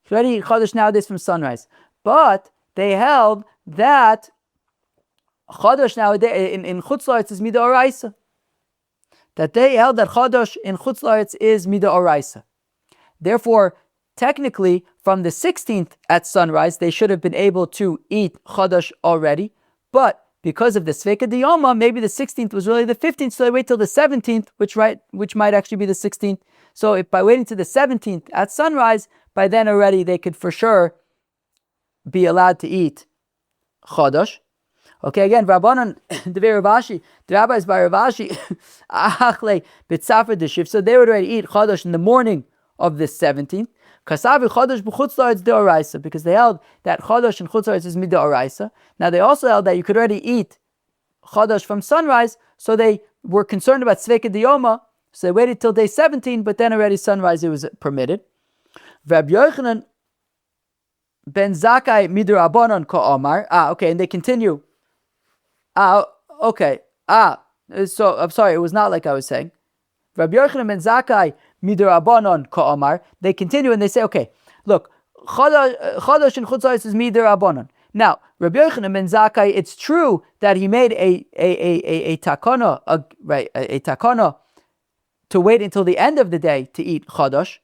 You could already eat Chadash nowadays from sunrise. But they held that Chadash nowadays in Chutz La'aretz is Midoraisa. That they held that Chadash in Chutz La'aretz is Midoraisa. Therefore, technically, from the 16th at sunrise, they should have been able to eat Chadash already. But because of the Sveika Diyoma, maybe the 16th was really the 15th, so they wait till the 17th, which might actually be the 16th. So if by waiting to the 17th at sunrise, by then already they could for sure be allowed to eat Chadash. Okay, again, Rabbanan, the Rabashi, the rabbis by Rabashi, Achle B'tzafra D'Shiv, so they would already eat Chadash in the morning of the 17th. Kasavi Chadash b'chutz la'aretz de'oraisa, because they held that Chadash in chutz la'aretz is midoraisa. Now they also held that you could already eat Chadash from sunrise, so they were concerned about Sveka Diyoma, so they waited till day 17, but then already sunrise it was permitted. Rabbi Yochanan ben Zakkai midirabanan ka'amar. Okay, and they continue. Okay. So I'm sorry, it was not like I was saying. Rabbi Yochanan ben Zakkai midirabanan ka'amar. They continue and they say, okay, look, Chadash and Chutz La'aretz is midirabanan. Now, Rabbi Yochanan ben Zakkai, it's true that he made a takana, a takana to wait until the end of the day to eat Chadash.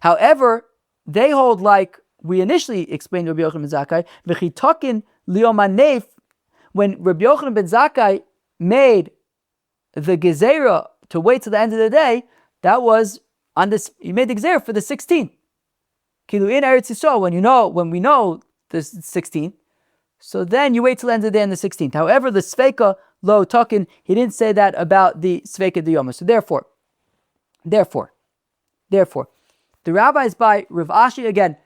However, they hold like we initially explained Rabbi Yochanan ben Zakkai, v'chitakin liomanef, when Rabbi Yochanan ben Zakkai made the gezerah to wait till the end of the day, that was on this, he made the gezerah for the 16th. Kilu in Eretz Yisrael, when we know the 16th, so then you wait till the end of the day on the 16th. However, the Sveka lo takin, he didn't say that about the Sveka Diyoma. So therefore, the rabbis by Rav Ashi again,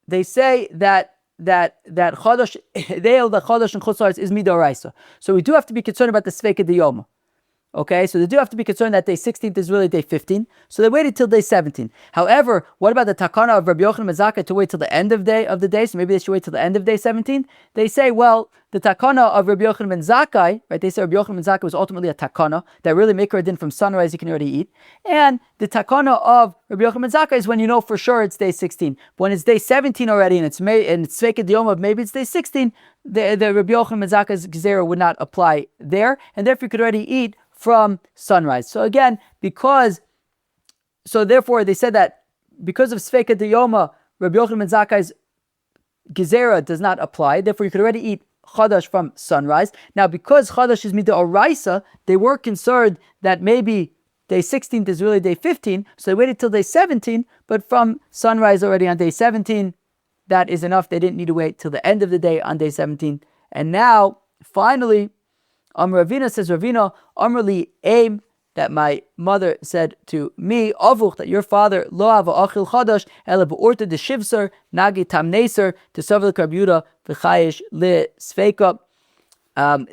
they say that Chadash, they held that Chadash and Chutz La'aretz is midoraisa. So we do have to be concerned about the Sveka Diyoma. Okay, so they do have to be concerned that day 16th is really day 15. So they waited till day 17. However, what about the takana of Rabbi Yochanan ben Zakkai to wait till the end of the day? So maybe they should wait till the end of day 17. They say, well, the takana of Rabbi Yochanan ben Zakkai, right? They say Rabbi Yochanan ben Zakkai was ultimately a takana that really make her a din from sunrise you can already eat. And the takana of Rabbi Yochanan ben Zakkai is when you know for sure it's day 16. But when it's day 17 already and it's Sveka Diyoma, maybe it's day 16, the Rabbi Yochanan ben Zakkai's gezerah would not apply there, and therefore you could already eat from sunrise. So again, therefore they said that because of Sveka Diyoma, Rabbi Yochanan ben Zakkai's gezerah does not apply. Therefore, you could already eat Chadash from sunrise. Now, because Chadash is midoraisa, they were concerned that maybe day 16th is really day 15, so they waited till day 17, but from sunrise already on day 17, that is enough. They didn't need to wait till the end of the day on day 17. And now, finally, Ravina says, Ravina, Amrli aim, that my mother said to me, Avuch, that your father, lo ava achil chadash, ele be'orta de shivser, nagi tamneser, to savel karbuda, v'chayish le sveka.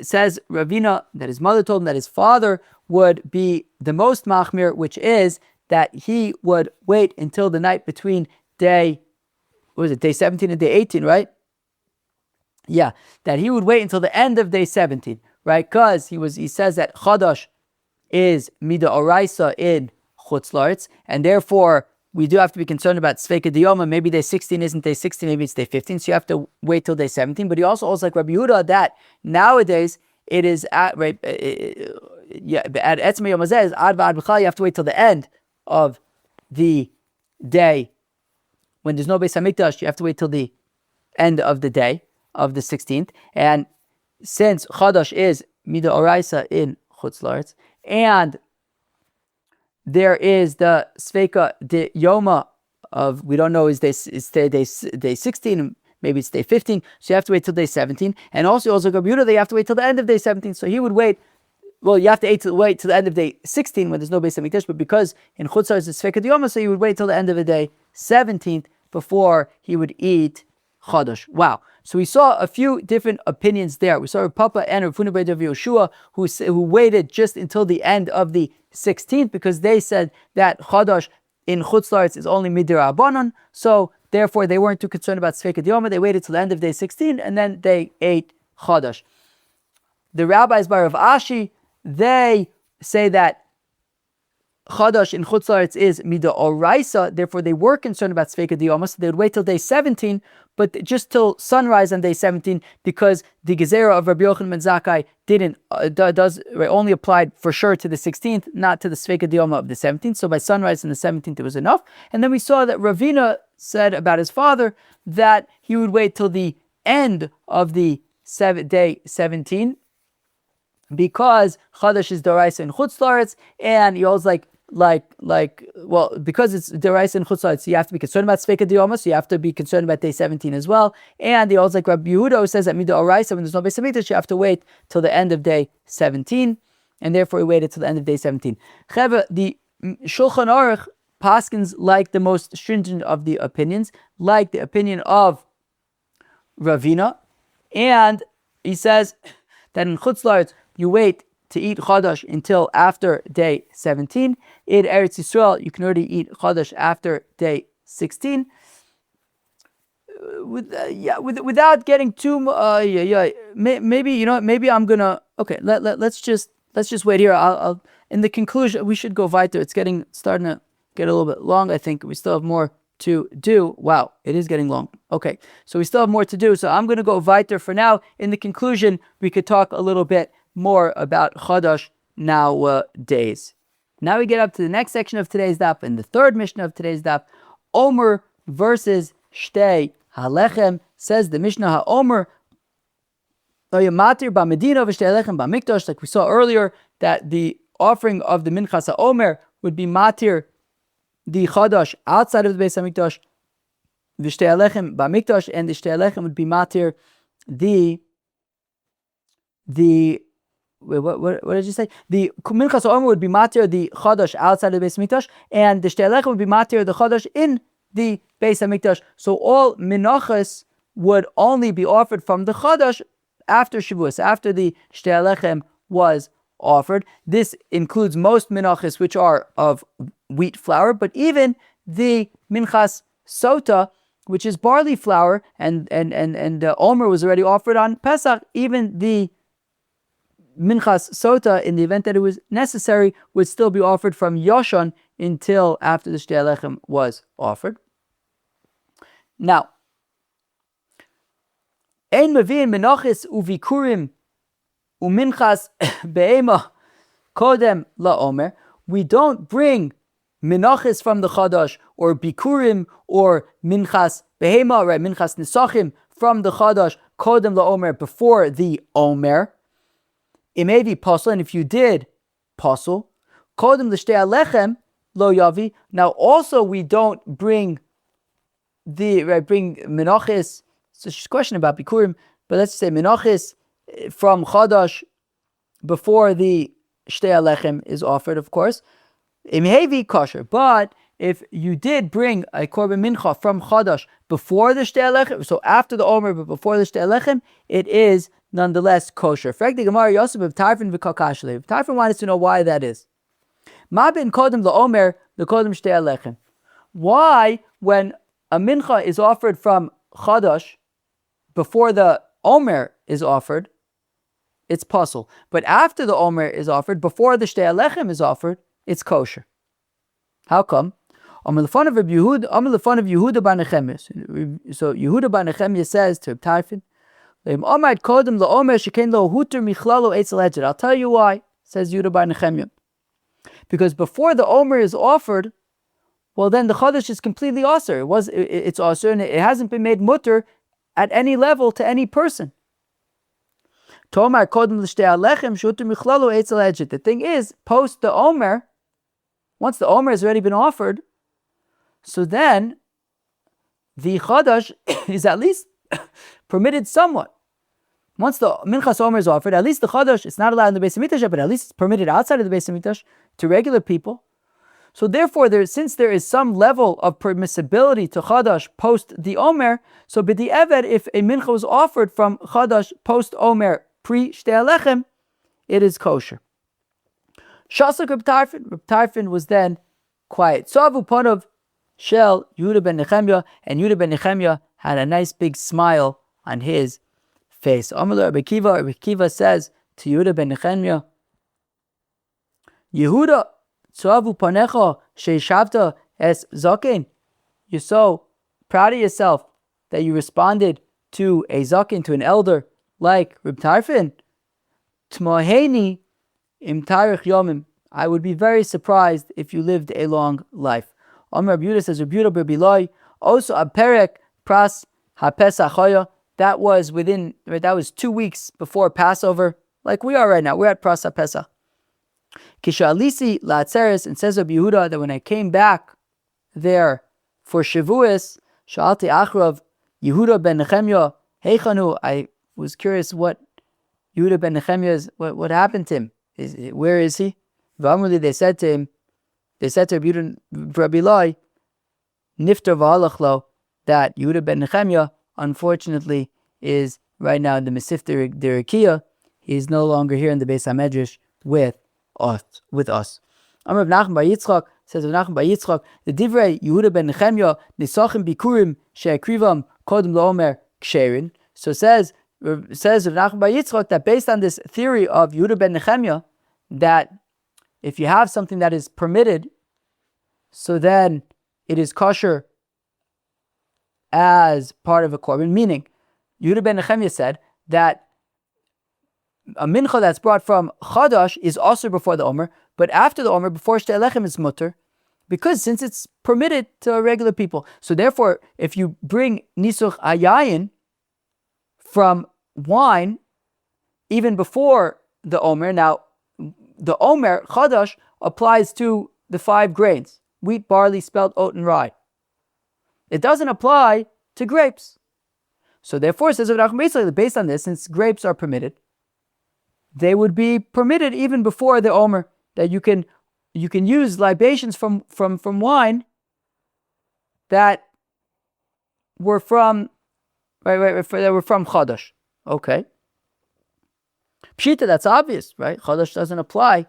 Says Ravina that his mother told him that his father would be the most machmir, which is that he would wait until the night between day 17 and day 18, right? Yeah, that he would wait until the end of day 17. Right, because he says that Chadash is midoraisa in Chutz La'aretz, and therefore we do have to be concerned about Sveka Diyoma. Maybe day 16 isn't day 16, maybe it's day 15, so you have to wait till day 17. But he also holds like Rabbi Yehuda that nowadays it is at Etzmei Yom Hazeh, Ad V'Ad B'chal, you have to wait till the end of the day. When there's no Beis HaMikdash, you have to wait till the end of the day of the 16th, and since Chadash is midoraisa in Chutz La'aretz, and there is the Sveka Diyoma of, we don't know, is day 16, maybe it's day 15, so you have to wait till day 17, and also Rabbi Yehuda, they have to wait till the end of day 17, so he would wait, well, you have to wait till the end of day 16 when there's no Beis HaMikdash, but because in Chutz La'aretz it's Sveka Diyoma, so he would wait till the end of the day 17th before he would eat Chadash. Wow. So we saw a few different opinions there. We saw Rav Papa and Rav Huna bar Yoshua who waited just until the end of the 16th because they said that Chadash in Chutz La'aretz is only midirabanan. So therefore they weren't too concerned about Sveka Diyoma. They waited till the end of day 16 and then they ate Chadash. The rabbis by Rav Ashi, they say that Chadash in Chutz La'aretz is midoraisa, therefore they were concerned about Sveka Diyoma, so they would wait till day 17, but just till sunrise on day 17, because the gezerah of Rabbi Yochanan ben Zakkai only applied for sure to the 16th, not to the Sveka Diyoma of the 17th, so by sunrise on the 17th it was enough. And then we saw that Ravina said about his father that he would wait till the end of the day 17, because Chadash is doraisa in Chutz La'aretz, and he holds because it's deraisa and Chutz La'aretz, so you have to be concerned about Sveka Diyoma, so you have to be concerned about day 17 as well. And he holds like Rabbi Yehuda, who says that midoraisa, when there's no Beis HaMikdash, you have to wait till the end of day 17, and therefore he waited till the end of day 17. Cheva, the Shulchan Aruch paskins like the most stringent of the opinions, like the opinion of Ravina, and he says that in Chutz La'aretz you wait to eat Chadash until after day 17. In Eretz Yisrael, you can already eat Chadash after day 16. Without getting too maybe I'm gonna let's just wait here. I'll in the conclusion we should go weiter. It's starting to get a little bit long. I think we still have more to do. Wow, it is getting long. Okay, so we still have more to do. So I'm gonna go weiter for now. In the conclusion, we could talk a little bit more about Chadash nowadays. Now we get up to the next section of today's daf, and the third Mishnah of today's daf, Omer versus Shtei. Halechem, says the Mishnah, HaOmer matir b'medina v'shtei halechem b'mikdash. Like we saw earlier, that the offering of the Minchas HaOmer would be matir the Chadash outside of the Beis HaMikdash, v'shtei halechem b'mikdash, and the shtei halechem would be matir what did you say? The Minchas HaOmer would be matir the Chadash outside of the Beis HaMikdash, and the shtei halechem would be matir the Chadash in the Beis HaMikdash. So all menachos would only be offered from the Chadash after Shavuos, after the Shtei halechem was offered. This includes most menachos which are of wheat flour, but even the Minchas Sota, which is barley flour, and Omer was already offered on Pesach, even the Minchas Sota, in the event that it was necessary, would still be offered from Yoshon until after the Shtei halechem was offered. Now, ein mevin menachos uvikurim uminchas be'ema kodem laOmer. We don't bring menachos from the Chadash, or bikurim, or minchas behema, right? Minchas nisachim from the Chadash kodem laOmer, before the Omer. Imevi pasal, and if you did pasal, kodem l'shtei halechem lo yavi. Now also we don't bring menachos. So it's just a question about bikurim, but let's say menachos from Chadash before the shtei halechem is offered, of course. Imhevi kosher. But if you did bring a korban mincha from Chadash before the shtei halechem, so after the Omer but before the shtei halechem, it is nonetheless kosher. Frag the Gemara Yosef of Tarfin v'Kalkashlev. Tarfin wanted to know why that is. Ma bin kodem laOmer the kodem shtei halechem. Why, when a mincha is offered from Chadash before the Omer is offered, it's pasul. But after the Omer is offered, before the shtei halechem is offered, it's kosher. How come? Omer l'fanav Yehuda bar Nechemya. So Yehuda bar Nechemya says to Tarfin, I'll tell you why, says Yehuda bar Nechemya. Because before the Omer is offered, well, then the Chadash is completely aser. It's aser, and it hasn't been made mutter at any level to any person. The thing is, post the Omer, once the Omer has already been offered, so then the Chadash is at least permitted somewhat. Once the Minchas Omer is offered, at least the Chadash, it's not allowed in the Beis HaMikdash, but at least it's permitted outside of the Beis HaMikdash to regular people. So therefore, since there is some level of permissibility to Chadash post the Omer, so b'di eved, if a mincha was offered from Chadash post Omer pre shtei halechem, it is kosher. Shasak Reb Tarfin was then quiet. Savu Ponov Shel Yehuda ben Nechemya, and Yehuda ben Nechemya had a nice big smile on his face. Amar Rabbi Kiva says to Yehuda ben Nechemya, Yehuda, Tzavu panecha sheishavta es zaken. You're so proud of yourself that you responded to a zaken, to an elder like Reb Tarfin. Tmaheni im tarich yomim. I would be very surprised if you lived a long life. Amar Rabbi Yehuda says, Rabbi Yehuda Rabbi Loi, also aperek pras hapesach. That was 2 weeks before Passover, like we are right now. We're at pras hapesach. Kishalisi la'atzeres, and says Rabbi Yehuda that when I came back there for Shavuos, Sha'alti Achrav Yehuda ben Nechemya heichanu. I was curious what Yehuda ben Nechemya is. What happened to him? Where is he? V'amruli, they said to him, they said to Rabbi Eloi, Niftar v'halachlo, that Yehuda ben Nechemya, unfortunately, is right now in the Mesif Derikia. He is no longer here in the Beis HaMedrash with us. Amar Rav Nachman bar Yitzchak, says Rav Nachman bar Yitzchak, the Divrei Yehuda ben Nechemya, Nisachim Bikurim, She'akrivam, Kodem L'Omer, Ksherin. So says Rav Nachman bar Yitzchak that based on this theory of Yehuda ben Nechemya, that if you have something that is permitted, so then it is kosher as part of a korban. Meaning, Yehuda ben Nechemya said that a mincha that's brought from Chadash is also before the Omer, but after the Omer, before Shtei halechem, is mutter, because since it's permitted to regular people. So therefore, if you bring nisuch hayayin from wine, even before the Omer, now the Omer, Chadash, applies to the 5 grains: wheat, barley, spelt, oat, and rye. It doesn't apply to grapes. So therefore, says Rav Nachman basically, based on this, since grapes are permitted, they would be permitted even before the Omer, that you can use libations from wine that were from that were from Chadash. Okay. Pshita, that's obvious, right? Chadash doesn't apply.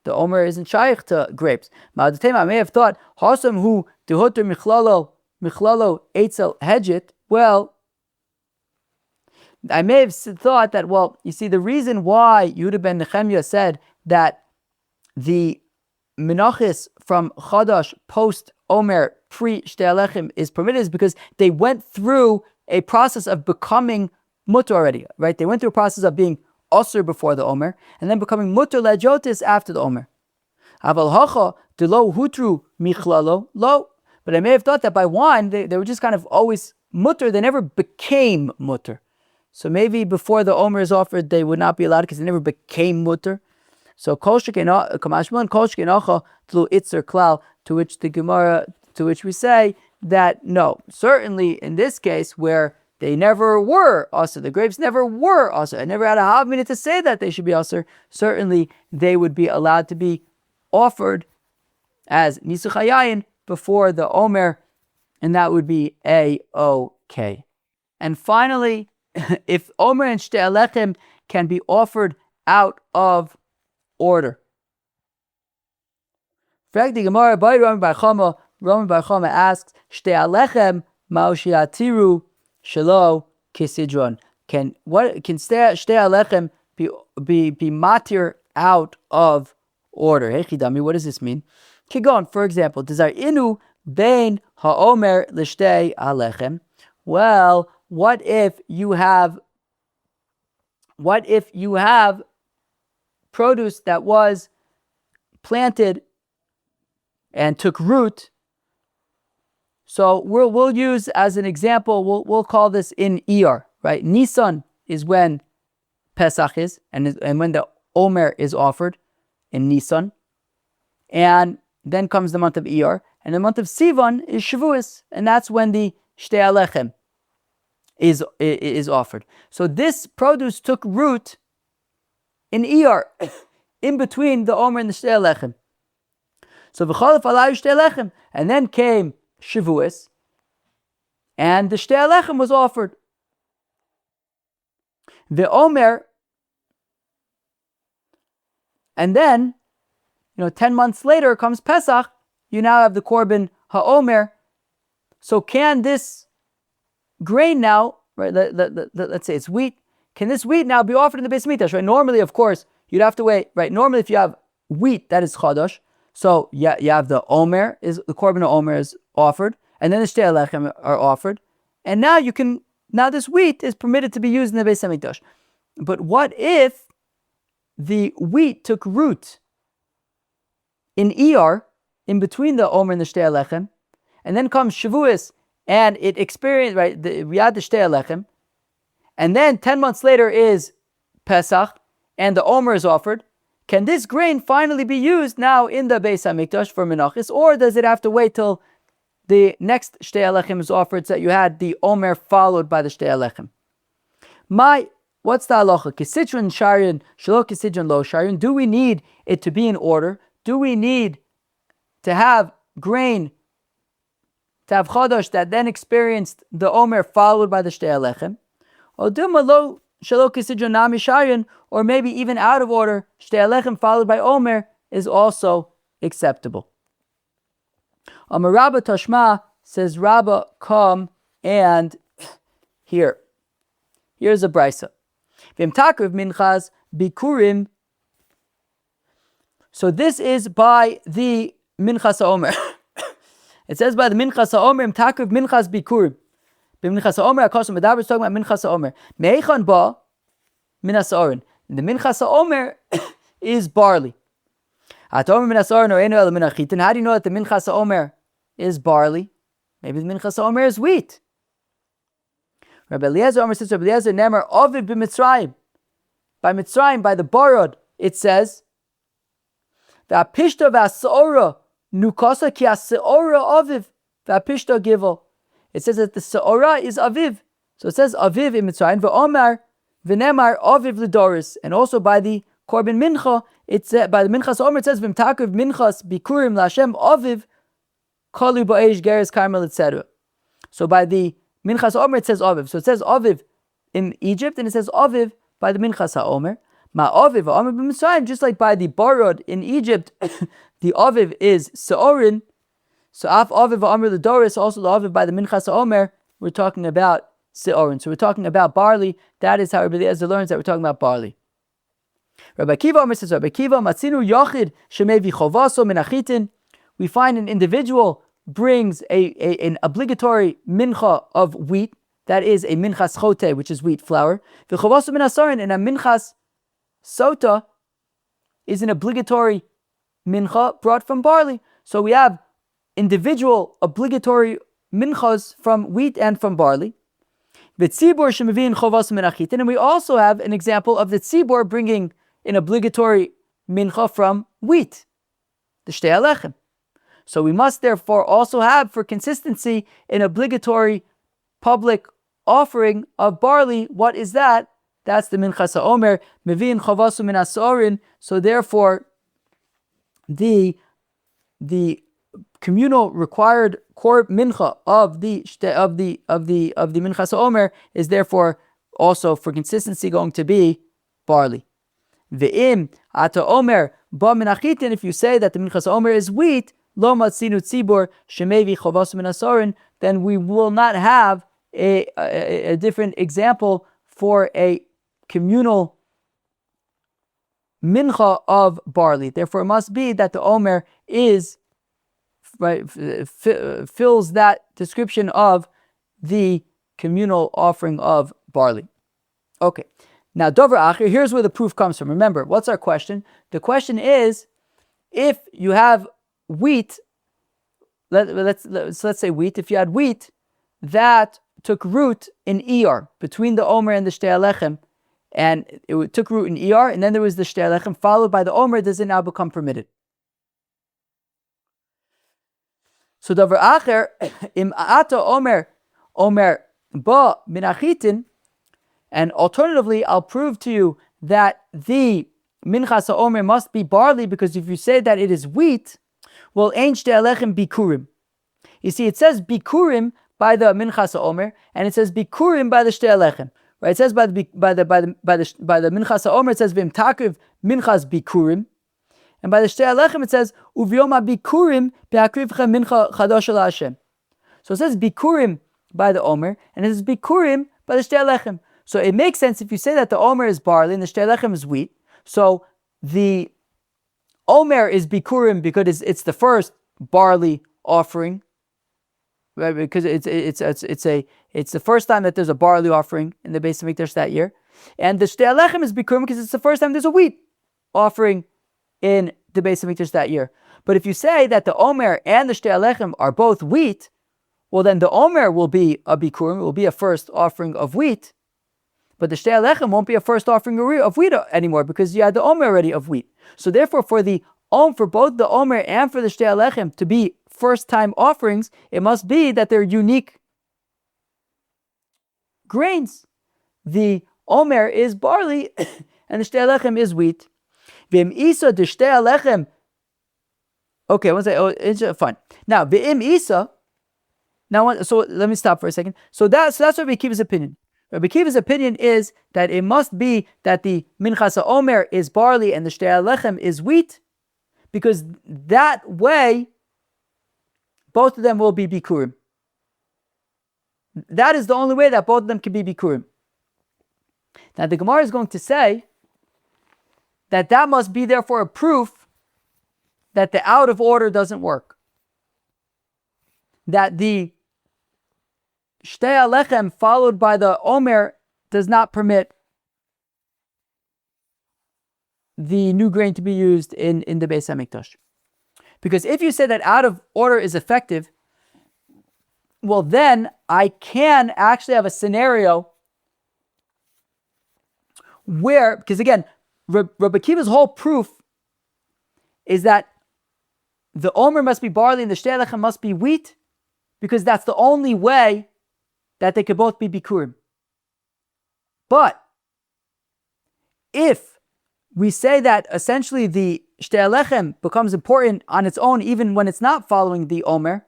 The Omer isn't shaykh to grapes. I may have thought, Hasam hu dehuter michlalo eitzel hedget. Well, I may have thought that, well, you see, the reason why Yehuda ben Nechemya said that the menachos from Chadash post Omer pre Shtei halechem is permitted is because they went through a process of becoming mutter already, right? They went through a process of being osir before the Omer and then becoming mutter lejotis after the Omer. Aval hacha delo hutru michlalo lo. But I may have thought that by wine they were just kind of always mutter. They never became mutter. So maybe before the Omer is offered, they would not be allowed because they never became mutter. So kol shekinacha kol shekinacha tlu itzer klal, to which the Gemara, to which we say that no, certainly in this case where they never were also, the grapes never were also, I never had a havmina to say that they should be also, certainly they would be allowed to be offered as nisuch hayayin before the Omer, and that would be A-OK. And finally, if Omer and Shtei halechem can be offered out of order. In fact, the Gemara by Roman bar Chama asks, Shtei halechem ma'oshiatiru shelo kisidron. Can Shtei halechem be matir out of order? Hey Chidami, what does this mean? Kigon, for example, Dezar inu bein ha'omer l'shtei halechem. Well, what if you have produce that was planted and took root? So we'll use as an example, we'll call this in Iyar, right? Nisan is when Pesach is, and when the Omer is offered in Nisan. And then comes the month of Iyar, and the month of Sivan is Shavuos, and that's when the Shtei halechem is offered. So this produce took root in Iyar, in between the Omer and the Shtei halechem. So v'cholef alayu Shtei halechem, and then came Shavuos, and the Shtei halechem was offered. The Omer, and then 10 months later comes Pesach. You now have the Korban HaOmer. So can this grain now, right? Let's say it's wheat. Can this wheat now be offered in the Beis Mikdash? Right? Normally, of course, you'd have to wait. Right? Normally, if you have wheat, that is Chadash. So you have the Omer, the Korban HaOmer is offered, and then the Shtei halechem are offered, and now this wheat is permitted to be used in the Beis Mikdash. But what if the wheat took root in Iyar, in between the Omer and the Shtei halechem, and then comes Shavuos, and it experienced, right, we had the Shtei halechem, and then 10 months later is Pesach, and the Omer is offered? Can this grain finally be used now in the Beis HaMikdash for Menachos, or does it have to wait till the next Shtei halechem is offered, so that you had the Omer followed by the Shtei halechem? What's the halacha? Kisidron sharion, shelo kisidron lo sharion. Do we need it to be in order? Do we need to have grain, to have Chadash that then experienced the Omer followed by the Shtei halechem. Or maybe even out of order, Shtei halechem followed by Omer is also acceptable. Amar Rabba Tashma, says Rabba, come and hear. Here's a brisa. V'imtakriv minchas bikurim. So this is by the minchas Omer. It says by the minchas Omer, imtakriv minchas bikurim. B'minchas Omer, Akosim Medaber is talking about minchas Omer. Meichan ba minas oren. The minchas Omer is barley. How do you know that the minchas Omer is barley? Maybe the minchas Omer is wheat. Rabbi Eliezer Omer says, Rabbi Eliezer nemer ovid b'Mitzrayim. By Mitzrayim, by the Barod, it says, V'apishta v'as'ora nukasa ki as'ora aviv v'apishta givel. It says that the se'ora is aviv. So it says aviv in Mitzrayim. V'omar v'nemar aviv l'doris. And also by the Korban Mincha, it's by the Minchas Omer, it says v'imtakriv minchas bikurim l'Hashem aviv kalu ba'eish geres karmel, etc. So by the Minchas Omer, it says aviv. So it says aviv in Egypt, and it says aviv by the Minchas HaOmer. Ma'aviv ha'omer b'Mitzrayim, just like by the Barod in Egypt, the aviv is se'orin. So af aviv ha'omer l'doris, also the aviv by the Minchas HaOmer, we're talking about se'orin. So we're talking about barley. That is how Rabbi Eliezer learns that we're talking about barley. Rabbi Kiva Omer says, Rabbi Kiva, matzinu yochid shemevi chovaso menachitin. We find an individual brings an obligatory mincha of wheat, that is a minchas chote, which is wheat flour. V'chovaso menasarin, and a minchas sota is an obligatory mincha brought from barley. So we have individual obligatory minchas from wheat and from barley. V'tzibor shemevin chovaso menachitin, and we also have an example of the tzibor bringing an obligatory mincha from wheat, the Shtei halechem. So we must therefore also have, for consistency, an obligatory public offering of barley. What is that? That's the minchas haomer, mevin chavasu min hasorin. So therefore, the communal required core mincha of the minchas haomer is therefore also, for consistency, going to be barley. Ve'im ata omer ba menachitin. If you say that the minchas haomer is wheat, lo matzinu tzibor shemevi chavas min hasorin, then we will not have a different example for a communal mincha of barley. Therefore, it must be that the omer is fills that description of the communal offering of barley. Okay. Now, Dover Acher, here's where the proof comes from. Remember, what's our question? The question is, if you have wheat, let's say wheat, if you had wheat that took root in Iyar, between the Omer and the Shtei halechem, and it took root in Iyar, and then there was the Shtei halechem, followed by the Omer, does it now become permitted? So, Dover Acher, im ata Omer ba minachitin. And alternatively, I'll prove to you that the minchas haomer must be barley, because if you say that it is wheat, well, ein shtei halechem bikurim. You see, it says bikurim by the minchas haomer, and it says bikurim by the shtei halechem. Right? It says by the minchas haomer, it says v'imtakriv minchas bikurim, and by the shtei halechem it says uviyom bikurim be'akrivchem mincha chadash LaHashem. So it says bikurim by the omer, and it says bikurim by the shtei halechem. So it makes sense if you say that the Omer is barley and the Shtei halechem is wheat. So the Omer is bikurim because it's the first barley offering, right? Because it's the first time that there's a barley offering in the Beis Hamikdash that year, and the Shtei halechem is bikurim because it's the first time there's a wheat offering in the Beis Hamikdash that year. But if you say that the Omer and the Shtei halechem are both wheat, well then the Omer will be a bikurim, it will be a first offering of wheat. But the Shtei halechem won't be a first offering of wheat anymore, because you had the Omer already of wheat. So therefore, for both the Omer and for the Shtei halechem to be first-time offerings, it must be that they're unique grains. The Omer is barley, and the Shtei halechem is wheat. V'im isa de Shtei halechem. Okay, one second. Fine. Now, V'im Isa. Now, so let me stop for a second. So that's Rabbi Akiva's opinion. Rabbi Akiva's opinion is that it must be that the Minchas Omer is barley and the Shtei halechem is wheat, because that way both of them will be bikurim. That is the only way that both of them can be bikurim. Now the Gemara is going to say that must be therefore a proof that the out of order doesn't work. That the Shtei halechem followed by the Omer does not permit the new grain to be used in the Beis HaMikdash. Because if you say that out of order is effective, well then I can actually have a scenario where, because again, Rabbi Akiva's whole proof is that the Omer must be barley and the Shtei halechem must be wheat, because that's the only way that they could both be bikurim. But if we say that essentially the Shtei halechem becomes important on its own even when it's not following the Omer,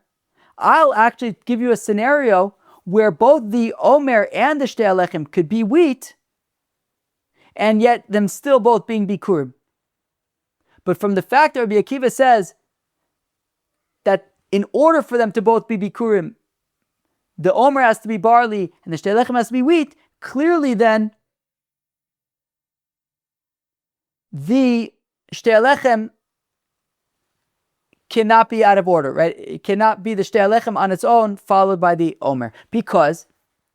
I'll actually give you a scenario where both the Omer and the Shtei halechem could be wheat, and yet them still both being bikurim. But from the fact that Rabbi Akiva says that in order for them to both be bikurim, the Omer has to be barley and the Shtei halechem has to be wheat, clearly then the Shtei halechem cannot be out of order, right? It cannot be the Shtei halechem on its own followed by the Omer. Because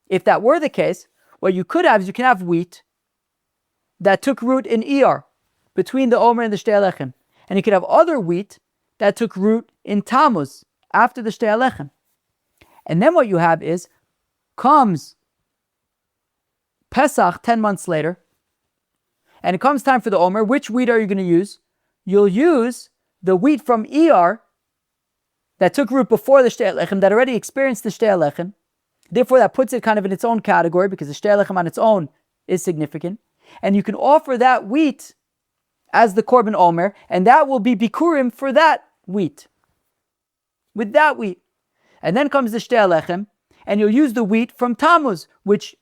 if that were the case, what you could have is you can have wheat that took root in Iyar, between the Omer and the Shtei halechem. And you could have other wheat that took root in Tammuz, after the Shtei halechem. And then what you have is, comes Pesach 10 months later, and it comes time for the Omer. Which wheat are you going to use? You'll use the wheat from Iyar that took root before the Shtei halechem, that already experienced the Shtei halechem. Therefore, that puts it kind of in its own category, because the Shtei halechem on its own is significant. And you can offer that wheat as the Korban Omer, and that will be bikurim for that wheat. With that wheat. And then comes the Shtei halechem, and you'll use the wheat from Tammuz, which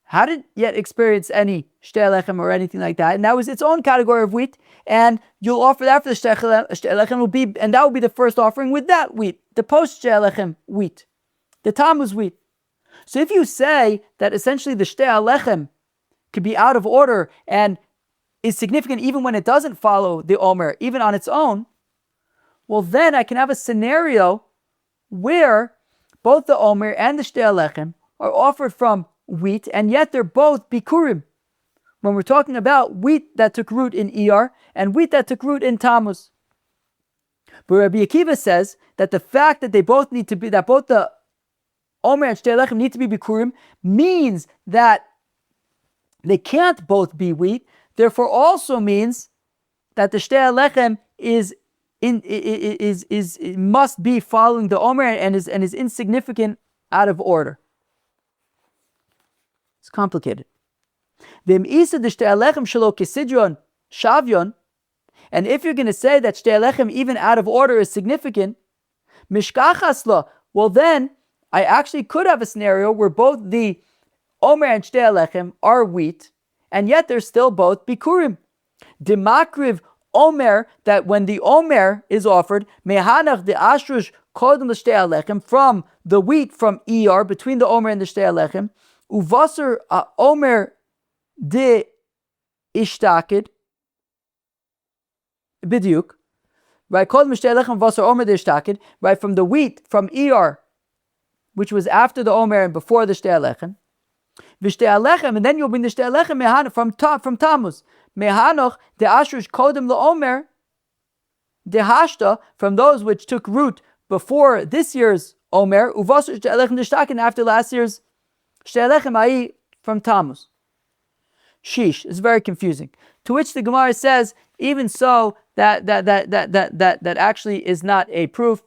hadn't yet experienced any Shtei halechem or anything like that, and that was its own category of wheat, and you'll offer that for the Shtei halechem, and that will be the first offering with that wheat, the post Shtei halechem wheat, the Tammuz wheat. So if you say that essentially the Shtei halechem could be out of order and is significant even when it doesn't follow the Omer, even on its own, well then I can have a scenario where both the Omer and the Shtei halechem are offered from wheat, and yet they're both bikurim. When we're talking about wheat that took root in Iyar and wheat that took root in Tammuz. But Rabbi Akiva says that the fact that they both need to be, that both the Omer and Shtei halechem need to be bikurim, means that they can't both be wheat. Therefore, also means that the Shtei halechem must be following the Omer and is insignificant, out of order. It's complicated. And if you're going to say that Shtei halechem even out of order is significant, well then I actually could have a scenario where both the Omer and Shtei halechem are wheat, and yet they're still both bikurim. Demakriv Omer, that when the Omer is offered, mehanach de ashrush kodem l'Shtei halechem, from the wheat from Iyar, between the Omer and the Shtei halechem, uvasar Omer de ishtakid, bidyuk, right? Kodem l'Shtei halechem vasar Omer de ishtakid, right? From the wheat from Iyar, which was after the Omer and before the Shtei halechem. V'Shtei halechem, and then you'll bring the Shtei halechem mehanach from Tammuz. Mehanoch de ashrush kodem laOmer de hashta, from those which took root before this year's Omer, uvasar Shtei halechem de ishtakin, after last year's Shtei halechem, i.e. from Tammuz. Sheesh, it's very confusing. To which the Gemara says, even so, that actually is not a proof.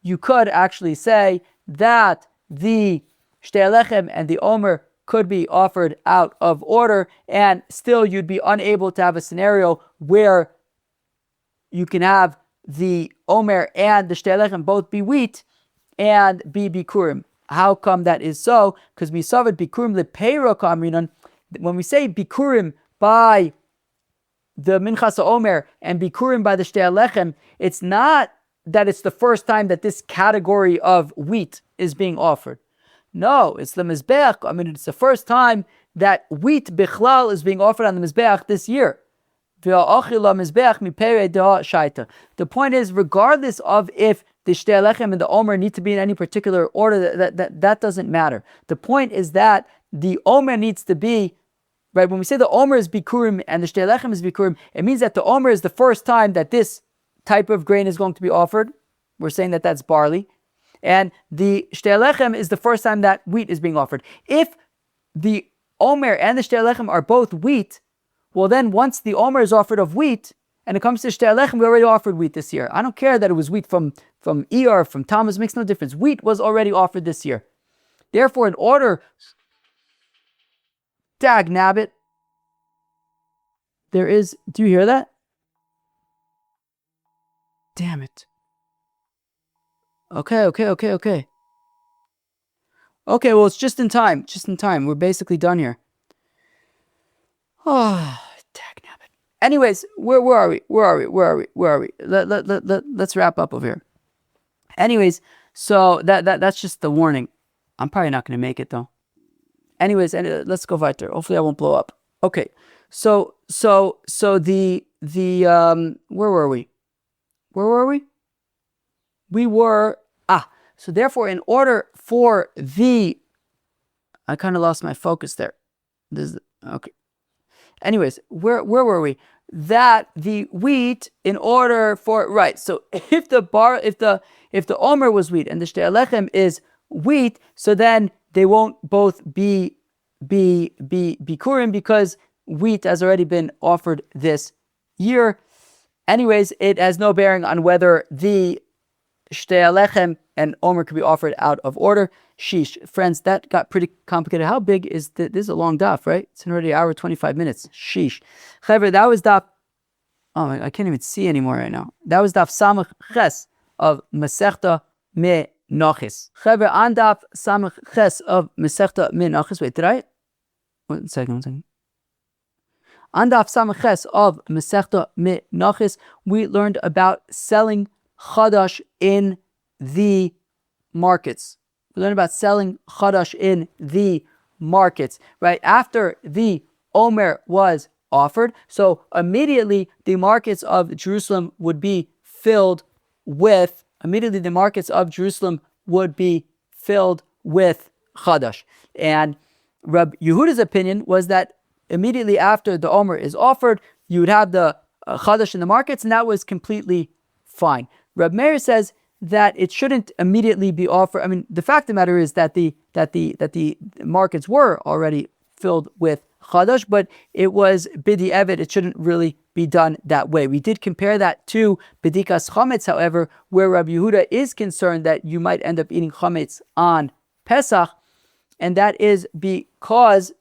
You could actually say that the Shtei halechem and the Omer could be offered out of order, and still you'd be unable to have a scenario where you can have the Omer and the Shtei halechem both be wheat and be bikurim. How come that is so? Because we saw it bikurim lepeiro kamrinan. When we say bikurim by the Minchas Omer and bikurim by the Shtei halechem, it's not that it's the first time that this category of wheat is being offered. No, it's the Mizbeach. I mean, it's the first time that wheat bichlal is being offered on the Mizbeach this year. The point is, regardless of if the Shtei halechem and the Omer need to be in any particular order, that doesn't matter. The point is that the Omer needs to be, right, when we say the Omer is bikurim and the Shtei halechem is bikurim, it means that the Omer is the first time that this type of grain is going to be offered. We're saying that that's barley. And the Shtei halechem is the first time that wheat is being offered. If the Omer and the Shtei halechem are both wheat, well then once the Omer is offered of wheat, and it comes to Shtei halechem, we already offered wheat this year. I don't care that it was wheat from Iyar, from Tammuz, makes no difference. Wheat was already offered this year. Therefore, in order, dag nabbit, there is, do you hear that? Damn it. Okay. Okay, well, it's just in time. We're basically done here. Oh, dagnabbit. Anyways, where are we? Let's wrap up over here. Anyways, so that's just the warning. I'm probably not going to make it though. Anyways, let's go weiter. Hopefully I won't blow up. Okay. So the where were we? We were so therefore, in order for I kind of lost my focus there. Okay. Anyways, where were we? That the wheat, in order for, right, so if the Omer was wheat and the Shtei halechem is wheat, so then they won't both be bikurim because wheat has already been offered this year. Anyways, it has no bearing on whether the Shtei halechem and Omer could be offered out of order. Sheesh. Friends, that got pretty complicated. How big is this? This is a long daf, right? It's already an hour, 25 minutes. Sheesh. Chaver, that was daf, I can't even see anymore right now. That was daf Samach Ches of Masechta Menachos. Chaver, on daf Samach Ches of Masechta Menachos. Wait, did I? One second. On daf Samach Ches of Masechta Menachos, we learned about selling Chadash in the markets. We learned about selling Chadash in the markets, right? After the Omer was offered, so immediately the markets of Jerusalem would be filled with Chadash. And Rab Yehuda's opinion was that immediately after the Omer is offered, you would have the Chadash in the markets, and that was completely fine. Rab Meir says that it shouldn't immediately be offered. I mean, the fact of the matter is that the markets were already filled with Chadash, but it was Bidi Evet. It shouldn't really be done that way. We did compare that to Bedikas Chametz, however, where Rabbi Yehuda is concerned that you might end up eating Chametz on Pesach, and that is because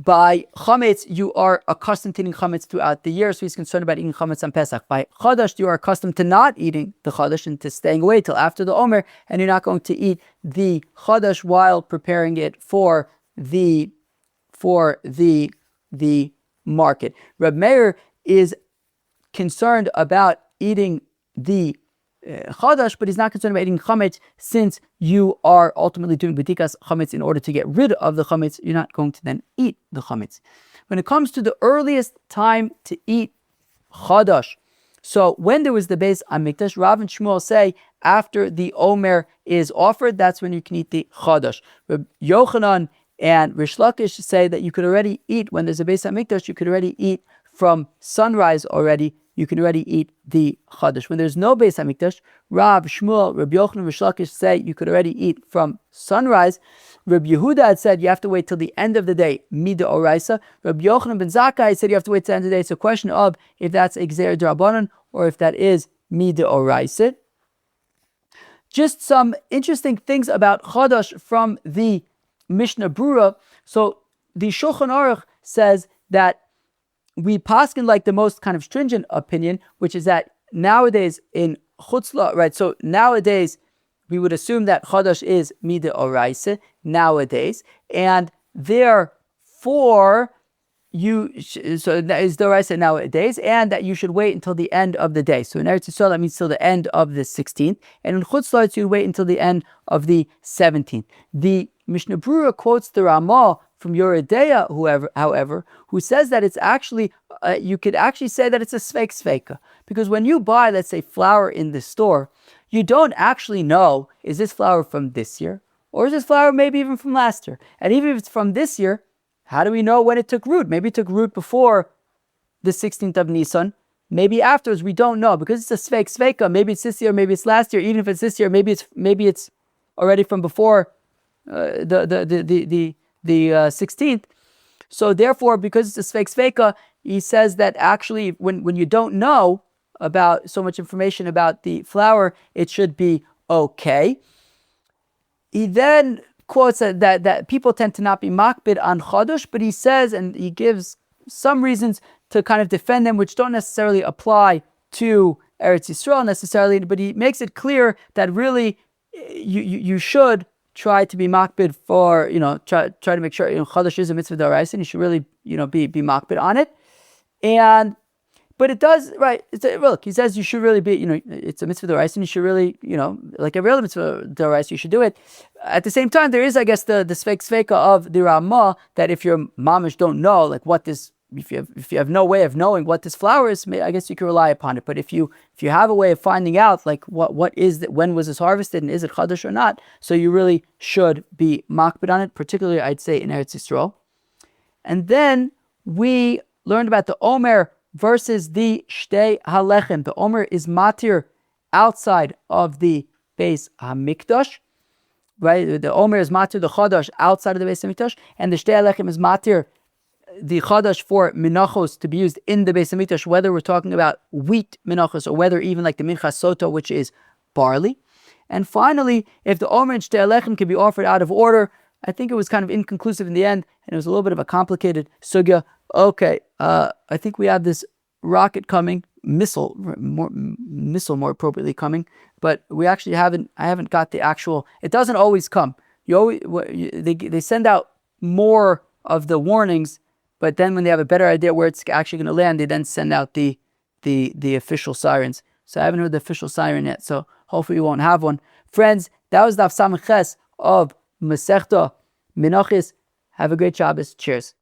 by Chametz, you are accustomed to eating Chametz throughout the year, so he's concerned about eating Chametz on Pesach. By Chadash, you are accustomed to not eating the Chadash and to staying away till after the Omer, and you're not going to eat the Chadash while preparing it for the market. Reb Meir is concerned about eating the Chadash, but he's not concerned about eating Chametz, since you are ultimately doing B'dikas Chametz in order to get rid of the Chametz. You're not going to then eat the Chametz. When it comes to the earliest time to eat Chadash, so when there was the Beis Hamikdash, Rav and Shmuel say after the Omer is offered, that's when you can eat the Chadash. Reb Yochanan and Rish Lakish say that you could already eat, when there's a Beis Hamikdash, you could already eat from sunrise already. You can already eat the Chadash. When there's no Beis Hamikdash, Rav, Shmuel, Rabbi Yochanan, Rish Lakish say you could already eat from sunrise. Rabbi Yehuda had said you have to wait till the end of the day, Mida Oraisa. Rabbi Yochanan ben Zakkai said you have to wait till the end of the day. It's a question of if that's Exer D'Rabbanan or if that is Mida Oraisa. Just some interesting things about Chadash from the Mishnah Brura. So the Shulchan Aruch says that we paskin like the most kind of stringent opinion, which is that nowadays in chutzla, right? So nowadays we would assume that Chadash is Mida Oraisa nowadays, and therefore so that is the Oraisa nowadays, and that you should wait until the end of the day. So in Eretz Yisrael, that means till the end of the 16th, and in Chutz La'aretz, you'd wait until the end of the 17th. The Mishnah Brura quotes the Ramah from Yoredeya, however, who says that it's actually, you could actually say that it's a sveika. Because when you buy, let's say, flour in the store, you don't actually know, is this flour from this year? Or is this flour maybe even from last year? And even if it's from this year, how do we know when it took root? Maybe it took root before the 16th of Nisan. Maybe afterwards, we don't know. Because it's a sveika. Maybe it's this year, maybe it's last year. Even if it's this year, maybe it's already from before the 16th. So therefore, because it's a sveika, he says that actually when you don't know about so much information about the flour, it should be okay. He then quotes that people tend to not be makbid on Chadash, but he says, and he gives some reasons to kind of defend them, which don't necessarily apply to Eretz Yisrael necessarily, but he makes it clear that really you should try to be makbid for, try to make sure, Chadash is a mitzvah d'oraisa, and you should really, be makbid on it. But it does, right, look, he says you should really be, it's a mitzvah d'oraisa, and you should really, like every other mitzvah d'oraisa, you should do it. At the same time, there is, I guess, the sveika of the Ramah, that if your mamish don't know, like what this, if you have no way of knowing what this flour is, I guess you can rely upon it. But if you have a way of finding out, like what is that, when was this harvested, and is it chadash or not, so you really should be makbid on it, particularly I'd say in Eretz Yisrael. And then we learned about the Omer versus the Shtei halechem. The Omer is matir outside of the Beis Hamikdash, right? The Omer is matir the Chadash outside of the Beis Hamikdash, and the Shtei halechem is matir the Chadash for Menachos to be used in the Beis Hamikdash, whether we're talking about wheat Menachos or whether even like the Minchas Soto, which is barley. And finally, if the Omer and Shtei halechem can be offered out of order, I think it was kind of inconclusive in the end, and it was a little bit of a complicated sugya. Okay, I think we have this rocket coming, missile more appropriately coming, but we actually I haven't got the actual, it doesn't always come. They send out more of the warnings, but then when they have a better idea where it's actually going to land, they then send out the official sirens. So I haven't heard the official siren yet, so hopefully we won't have one. Friends, that was Daf Samech Ches of Masechta Menachos. Have a great Shabbos. Cheers.